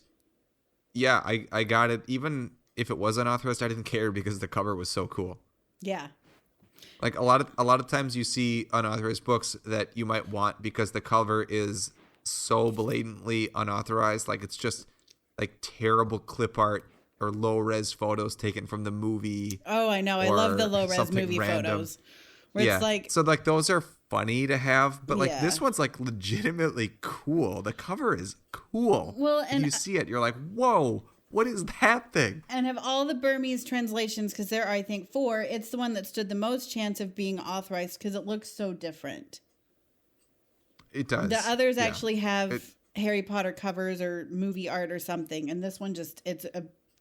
Speaker 1: yeah, I got it. Even if it was unauthorized, I didn't care because the cover was so cool.
Speaker 2: Yeah.
Speaker 1: Like a lot of times you see unauthorized books that you might want because the cover is so blatantly unauthorized. Like it's just like terrible clip art or low res photos taken from the movie.
Speaker 2: Oh, I know. I love the
Speaker 1: or
Speaker 2: low res
Speaker 1: something
Speaker 2: movie
Speaker 1: random.
Speaker 2: photos. Where it's like,
Speaker 1: so like those are funny to have, but like
Speaker 2: Yeah.
Speaker 1: this one's like legitimately cool. The cover is cool.
Speaker 2: Well, and
Speaker 1: you see it, you're like, whoa, what is that thing?
Speaker 2: And of all the Burmese translations, because there are, I think, 4, it's the one that stood the most chance of being authorized because it looks so different.
Speaker 1: It does.
Speaker 2: The others
Speaker 1: Yeah.
Speaker 2: actually have Harry Potter covers or movie art or something, and this one just, it's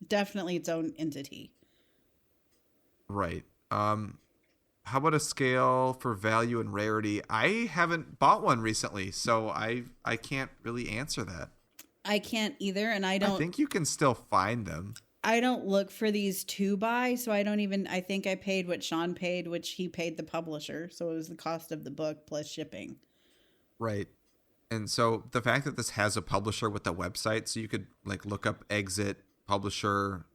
Speaker 2: definitely its own entity.
Speaker 1: Right. How about a scale for value and rarity? I haven't bought one recently, so I can't really answer that.
Speaker 2: I can't either, and I
Speaker 1: think you can still find them.
Speaker 2: I don't look for these to buy, so I think I paid what Sean paid, which he paid the publisher, so it was the cost of the book plus shipping.
Speaker 1: Right. And so the fact that this has a publisher with a website, so you could like look up exit publisher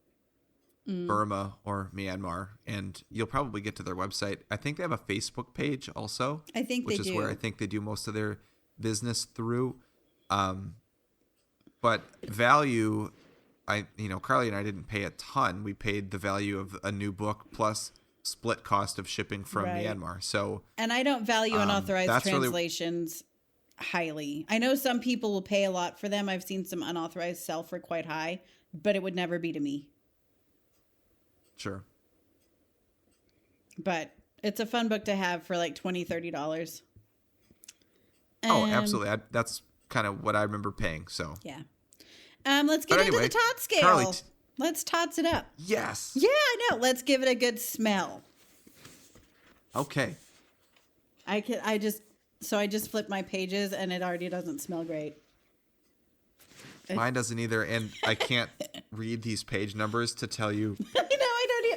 Speaker 1: Burma or Myanmar, and you'll probably get to their website. I think they have a Facebook page also.
Speaker 2: I think
Speaker 1: which
Speaker 2: they
Speaker 1: is
Speaker 2: do.
Speaker 1: where I think they do most of their business through. But value, Carly and I didn't pay a ton. We paid the value of a new book plus split cost of shipping from Myanmar. So,
Speaker 2: and I don't value unauthorized translations highly. I know some people will pay a lot for them. I've seen some unauthorized sell for quite high, but it would never be to me.
Speaker 1: Sure.
Speaker 2: But it's a fun book to have for like $20-$30.
Speaker 1: Oh, absolutely. That's kind of what I remember paying. So
Speaker 2: yeah. Let's get into the tot scale.
Speaker 1: Carly,
Speaker 2: let's tots it up.
Speaker 1: Yes.
Speaker 2: Yeah, I know. Let's give it a good smell.
Speaker 1: Okay.
Speaker 2: I just flipped my pages and it already doesn't smell great.
Speaker 1: Mine doesn't either, and I can't read these page numbers to tell you.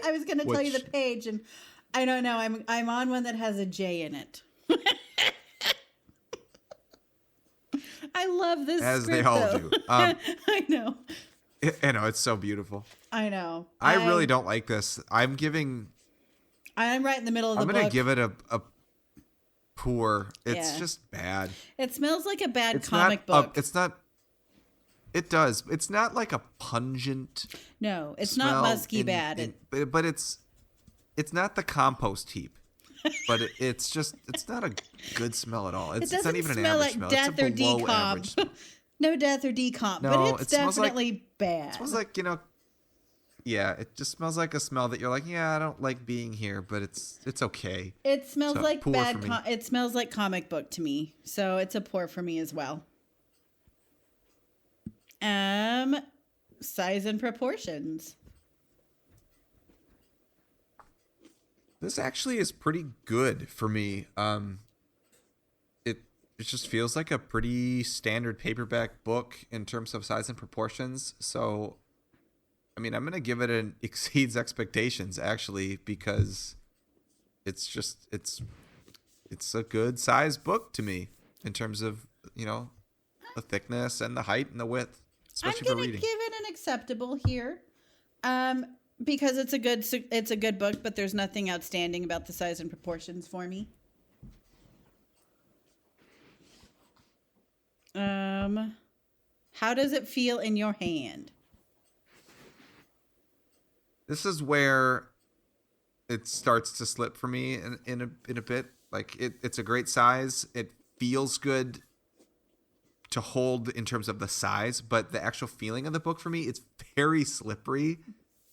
Speaker 2: I was going to tell you the page, and I don't know. I'm on one that has a J in it. I love this
Speaker 1: As
Speaker 2: script,
Speaker 1: they all
Speaker 2: though.
Speaker 1: do.
Speaker 2: I know.
Speaker 1: I know, it's so beautiful.
Speaker 2: I know.
Speaker 1: I really don't like this. I'm right in the middle of the book. I'm going to give it a poor. It's just bad.
Speaker 2: It smells like a bad comic book.
Speaker 1: It does. It's not like a pungent.
Speaker 2: No, it's not musky bad.
Speaker 1: But it's not the compost heap. But it's not a good smell at all. It's not even an average smell.
Speaker 2: Death
Speaker 1: it's a
Speaker 2: or
Speaker 1: below average smell.
Speaker 2: No death or decomp,
Speaker 1: No,
Speaker 2: but it's definitely bad.
Speaker 1: It smells like, yeah, it just smells like a smell that you're like, yeah, I don't like being here, but it's okay.
Speaker 2: It smells like
Speaker 1: poor
Speaker 2: bad.
Speaker 1: for me.
Speaker 2: It smells like comic book to me, so it's a poor for me as well. Size and proportions.
Speaker 1: This actually is pretty good for me. It just feels like a pretty standard paperback book in terms of size and proportions. So, I mean, I'm going to give it an exceeds expectations actually, because it's a good size book to me in terms of, the thickness and the height and the width, especially for reading.
Speaker 2: I'm going to give it an acceptable here. Because it's a good book, but there's nothing outstanding about the size and proportions for me. How does it feel in your hand?
Speaker 1: This is where it starts to slip for me in a bit. Like it's a great size. It feels good to hold in terms of the size, but the actual feeling of the book for me, it's very slippery.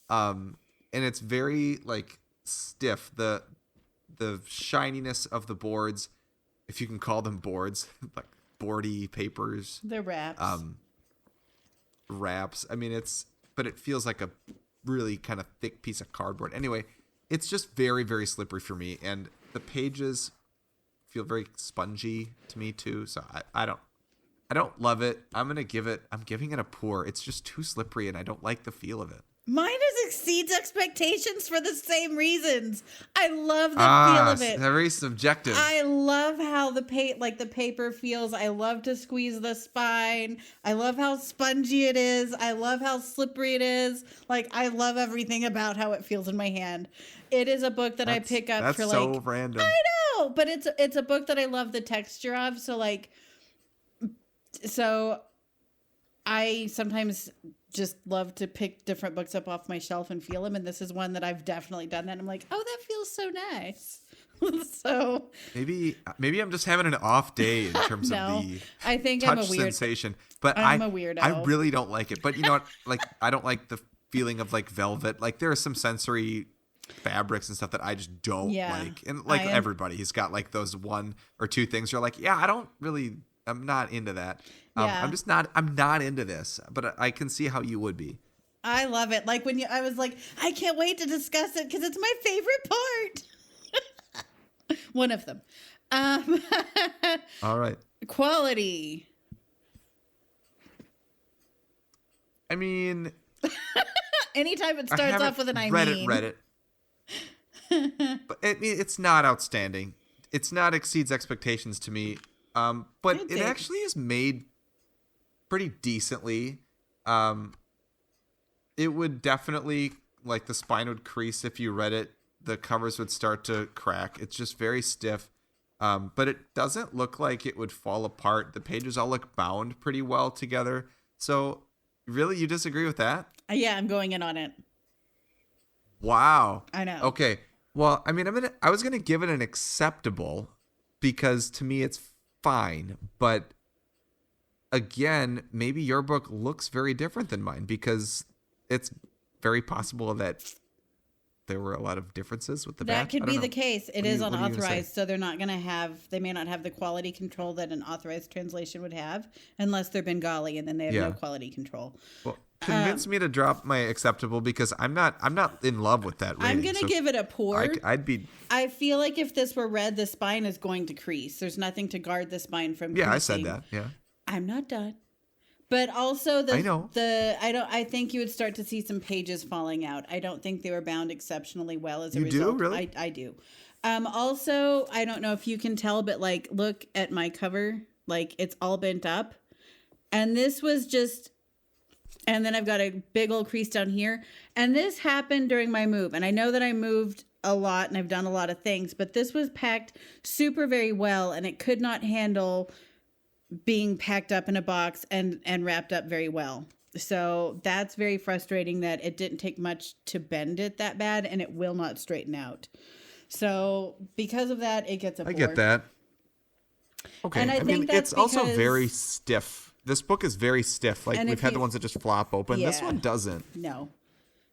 Speaker 1: And it's very like stiff. The shininess of the boards, if you can call them boards, like boardy papers.
Speaker 2: They're wraps.
Speaker 1: Wraps. I mean, but it feels like a really kind of thick piece of cardboard. Anyway, it's just very, very slippery for me, and the pages feel very spongy to me too. So I don't love it. I'm giving it a poor. It's just too slippery, and I don't like the feel of it.
Speaker 2: Mine exceeds expectations for the same reasons. I love the feel of it.
Speaker 1: Very subjective.
Speaker 2: I love how the paper feels. I love to squeeze the spine. I love how spongy it is. I love how slippery it is. Like, I love everything about how it feels in my hand. It is a book that I pick up for like.
Speaker 1: That's so random.
Speaker 2: I know, but it's a book that I love the texture of. So I sometimes just love to pick different books up off my shelf and feel them. And this is one that I've definitely done that. And I'm like, oh, that feels so nice. So
Speaker 1: maybe I'm just having an off day in terms of the
Speaker 2: I think
Speaker 1: touch
Speaker 2: I'm a weird
Speaker 1: sensation. But
Speaker 2: I'm a weirdo.
Speaker 1: I really don't like it. But you know what? Like, I don't like the feeling of like velvet. Like, there are some sensory fabrics and stuff that I just don't like. And like everybody, he's got like those one or two things you're like, yeah, I'm not into that. I'm not into this, but I can see how you would be.
Speaker 2: I love it. Like I was like, I can't wait to discuss it because it's my favorite part. One of them.
Speaker 1: All right.
Speaker 2: Quality.
Speaker 1: I mean,
Speaker 2: anytime it starts off with an I mean.
Speaker 1: Read it. But it's not outstanding. It's not exceeds expectations to me. But it actually is made pretty decently. It would definitely, like, the spine would crease if you read it. The covers would start to crack. It's just very stiff. But it doesn't look like it would fall apart. The pages all look bound pretty well together. So, really, you disagree with that?
Speaker 2: Yeah, I'm going in on it.
Speaker 1: Wow.
Speaker 2: I know.
Speaker 1: Okay. Well, I mean, I was gonna give it an acceptable because to me it's fine. But again, maybe your book looks very different than mine because it's very possible that there were a lot of differences with the back.
Speaker 2: That could be the case. It is unauthorized, so they may not have the quality control that an authorized translation would have, unless they're Bengali, and then they have no quality control.
Speaker 1: Well, convince me to drop my acceptable because I'm not in love with that rating.
Speaker 2: I'm gonna give it a poor.
Speaker 1: I
Speaker 2: feel like if this were read, the spine is going to crease. There's nothing to guard the spine from creasing.
Speaker 1: Yeah, I said that. Yeah.
Speaker 2: I'm not done. But also
Speaker 1: I know.
Speaker 2: I think you would start to see some pages falling out. I don't think they were bound exceptionally well as a result.
Speaker 1: You do? Really?
Speaker 2: I do. Also, I don't know if you can tell, but like, look at my cover. Like, it's all bent up. And this was just, and then I've got a big old crease down here. And this happened during my move. And I know that I moved a lot and I've done a lot of things, but this was packed super very well. And it could not handle being packed up in a box and wrapped up very well. So that's very frustrating that it didn't take much to bend it that bad, and it will not straighten out. So because of that, it gets a 4.
Speaker 1: I get that. Okay.
Speaker 2: And I think that's
Speaker 1: it's also very stiff. This book is very stiff. Like, we've had the ones that just flop open.
Speaker 2: Yeah.
Speaker 1: This one doesn't.
Speaker 2: No,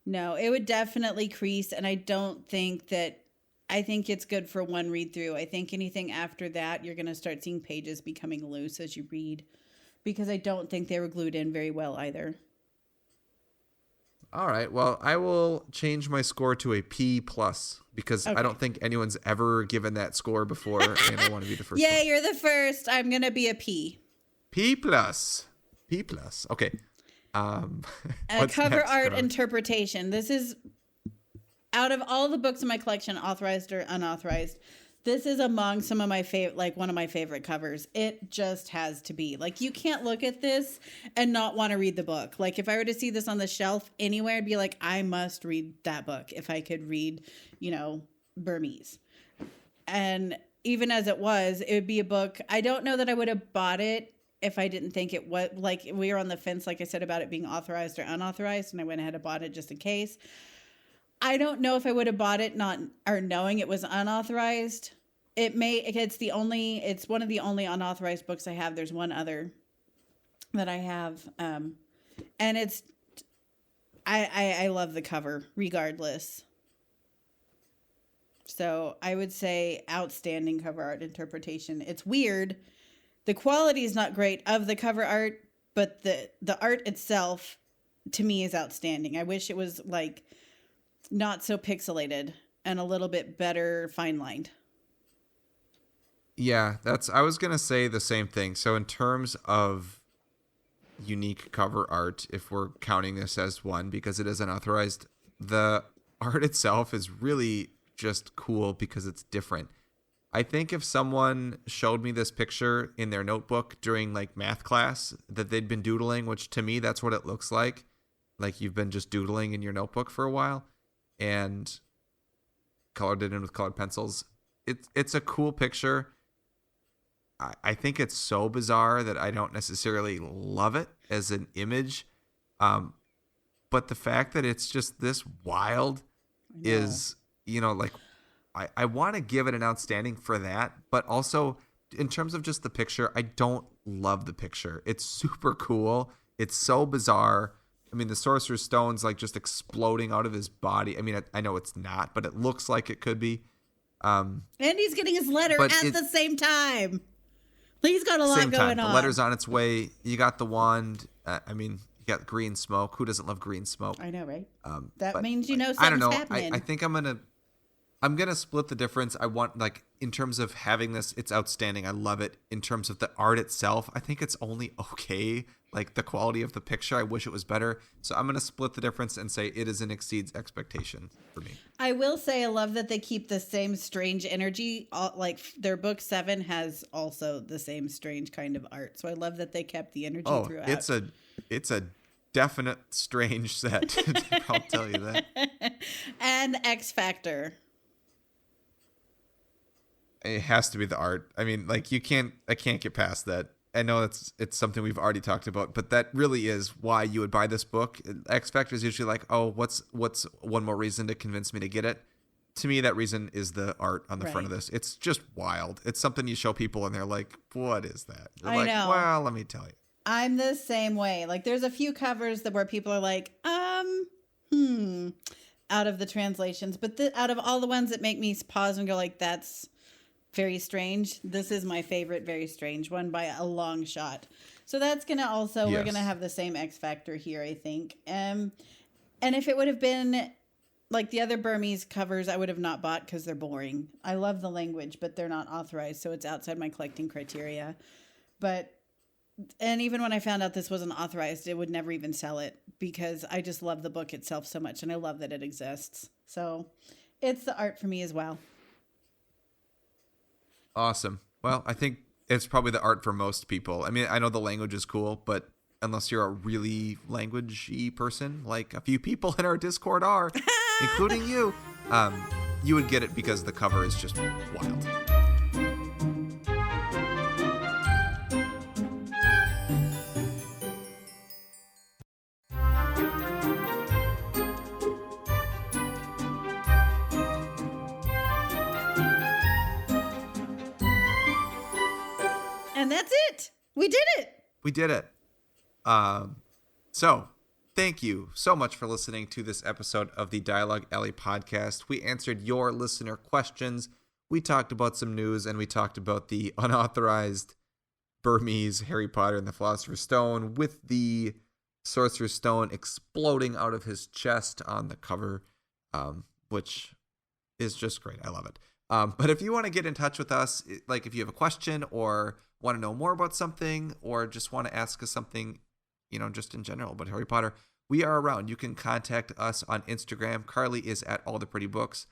Speaker 2: it would definitely crease, and I think it's good for one read through. I think anything after that, you're going to start seeing pages becoming loose as you read, because I don't think they were glued in very well either.
Speaker 1: All right. Well, I will change my score to a P+ because I don't think anyone's ever given that score before, and I want to be the first.
Speaker 2: Yeah,
Speaker 1: one.
Speaker 2: You're the first. I'm going to be a P.
Speaker 1: P+. Okay.
Speaker 2: Cover art interpretation. This is, out of all the books in my collection, authorized or unauthorized, this is among some of my favorite, like one of my favorite covers. It just has to be. Like, you can't look at this and not want to read the book. Like, if I were to see this on the shelf anywhere, I'd be like, I must read that book if I could read, Burmese. And even as it was, it would be a book. I don't know that I would have bought it if I didn't think it was, like, we were on the fence, like I said, about it being authorized or unauthorized, and I went ahead and bought it just in case. I don't know if I would have bought it knowing it was unauthorized. It's one of the only unauthorized books I have. There's one other that I have. And I love the cover regardless. So I would say outstanding cover art interpretation. It's weird. The quality is not great of the cover art, but the art itself to me is outstanding. I wish it was like not so pixelated and a little bit better fine lined.
Speaker 1: Yeah, I was going to say the same thing. So in terms of unique cover art, if we're counting this as one, because it is unauthorized, the art itself is really just cool because it's different. I think if someone showed me this picture in their notebook during like math class that they'd been doodling, which to me, that's what it looks like. Like you've been just doodling in your notebook for a while and colored it in with colored pencils. It's a cool picture. I think it's so bizarre that I don't necessarily love it as an image. But the fact that it's just this wild is, like, I want to give it an outstanding for that. But also, in terms of just the picture, I don't love the picture. It's super cool. It's so bizarre. I mean, the Sorcerer's Stone's like just exploding out of his body. I mean, I know it's not, but it looks like it could be.
Speaker 2: And he's getting his letter at the same time. He's got a lot going on.
Speaker 1: The letter's on its way. You got the wand. You got green smoke. Who doesn't love green smoke?
Speaker 2: I know, right? That means something's happening.
Speaker 1: I think I'm gonna split the difference. I want, like, in terms of having this, it's outstanding. I love it. In terms of the art itself, I think it's only okay. Like, the quality of the picture, I wish it was better. So I'm gonna split the difference and say it is an exceeds expectation for me.
Speaker 2: I will say I love that they keep the same strange energy. Like, their book 7 has also the same strange kind of art. So I love that they kept the energy throughout.
Speaker 1: It's a definite strange set. I'll tell you that.
Speaker 2: And X Factor.
Speaker 1: It has to be the art. I mean, like, I can't get past that. I know it's something we've already talked about, but that really is why you would buy this book. X Factor is usually like, oh, what's one more reason to convince me to get it? To me, that reason is the art on the front of this. It's just wild. It's something you show people and they're like, what is that? They're like, know. Well, let me tell you.
Speaker 2: I'm the same way. Like, there's a few covers where people are like, out of the translations. But out of all the ones that make me pause and go like, that's very strange, this is my favorite very strange one by a long shot. So that's going to also, we're going to have the same X Factor here, I think. And if it would have been like the other Burmese covers, I would have not bought because they're boring. I love the language, but they're not authorized. So it's outside my collecting criteria. And even when I found out this wasn't authorized, it would never even sell it because I just love the book itself so much. And I love that it exists. So it's the art for me as well.
Speaker 1: Awesome. Well, I think it's probably the art for most people. I mean, I know the language is cool, but unless you're a really language-y person, like a few people in our Discord are, including you, you would get it because the cover is just wild.
Speaker 2: And that's it. We did it.
Speaker 1: We did it. So thank you so much for listening to this episode of the Dialogue Alley podcast. We answered your listener questions. We talked about some news, and we talked about the unauthorized Burmese Harry Potter and the Philosopher's Stone with the Sorcerer's Stone exploding out of his chest on the cover, which is just great. I love it. But if you want to get in touch with us, like if you have a question or want to know more about something or just want to ask us something, just in general about Harry Potter, we are around. You can contact us on Instagram. Carly is at All the Pretty Books.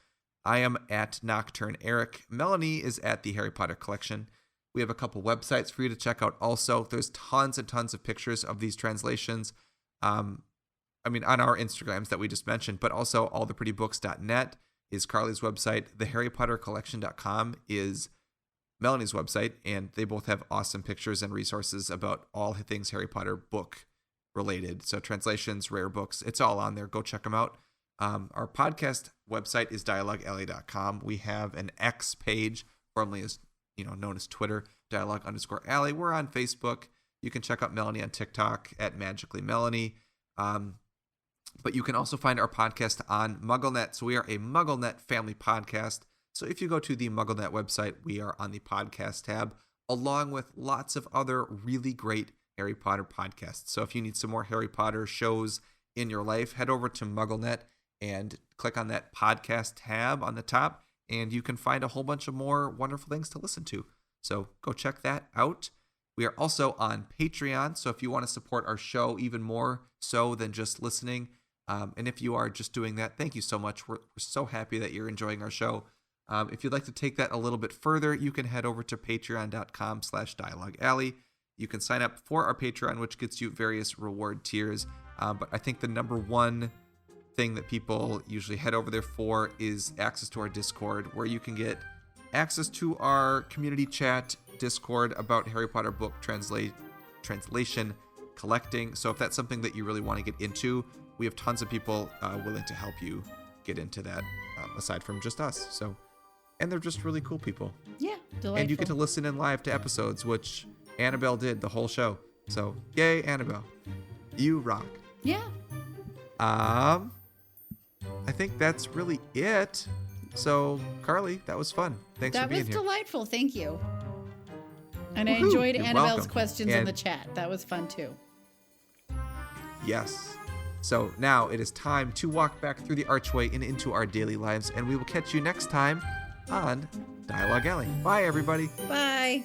Speaker 1: I am at Nocturne Eric. Melanie is at the Harry Potter Collection. We have a couple websites for you to check out also. There's tons and tons of pictures of these translations. On our Instagrams that we just mentioned, but also alltheprettybooks.net is Carly's website. TheHarryPotterCollection.com is Melanie's website, and they both have awesome pictures and resources about all things Harry Potter book related. So translations, rare books, it's all on there. Go check them out. Our podcast website is Dialoguealley.com. We have an X page, formerly as known as Twitter, Dialogue_Alley. We're on Facebook. You can check out Melanie on TikTok at Magically Melanie. But you can also find our podcast on MuggleNet. So we are a MuggleNet family podcast. So if you go to the MuggleNet website, we are on the podcast tab, along with lots of other really great Harry Potter podcasts. So if you need some more Harry Potter shows in your life, head over to MuggleNet and click on that podcast tab on the top, and you can find a whole bunch of more wonderful things to listen to. So go check that out. We are also on Patreon. So if you want to support our show even more so than just listening, and if you are just doing that, thank you so much. We're so happy that you're enjoying our show. If you'd like to take that a little bit further, you can head over to patreon.com/dialoguealley. You can sign up for our Patreon, which gets you various reward tiers. But I think the number one thing that people usually head over there for is access to our Discord, where you can get access to our community chat Discord about Harry Potter book translation collecting. So if that's something that you really want to get into, we have tons of people willing to help you get into that, aside from just us. So, and they're just really cool people.
Speaker 2: Yeah, delightful.
Speaker 1: And you get to listen in live to episodes, which Annabelle did the whole show. So, yay, Annabelle. You rock.
Speaker 2: Yeah.
Speaker 1: I think that's really it. So, Carly, that was fun. Thanks for being here.
Speaker 2: That was delightful. Thank you. And I
Speaker 1: Woohoo!
Speaker 2: enjoyed
Speaker 1: You're
Speaker 2: Annabelle's
Speaker 1: welcome.
Speaker 2: questions in
Speaker 1: And-
Speaker 2: the chat. That was fun too.
Speaker 1: Yes. So now it is time to walk back through the archway and into our daily lives, and we will catch you next time on Dialogue Alley. Bye, everybody.
Speaker 2: Bye.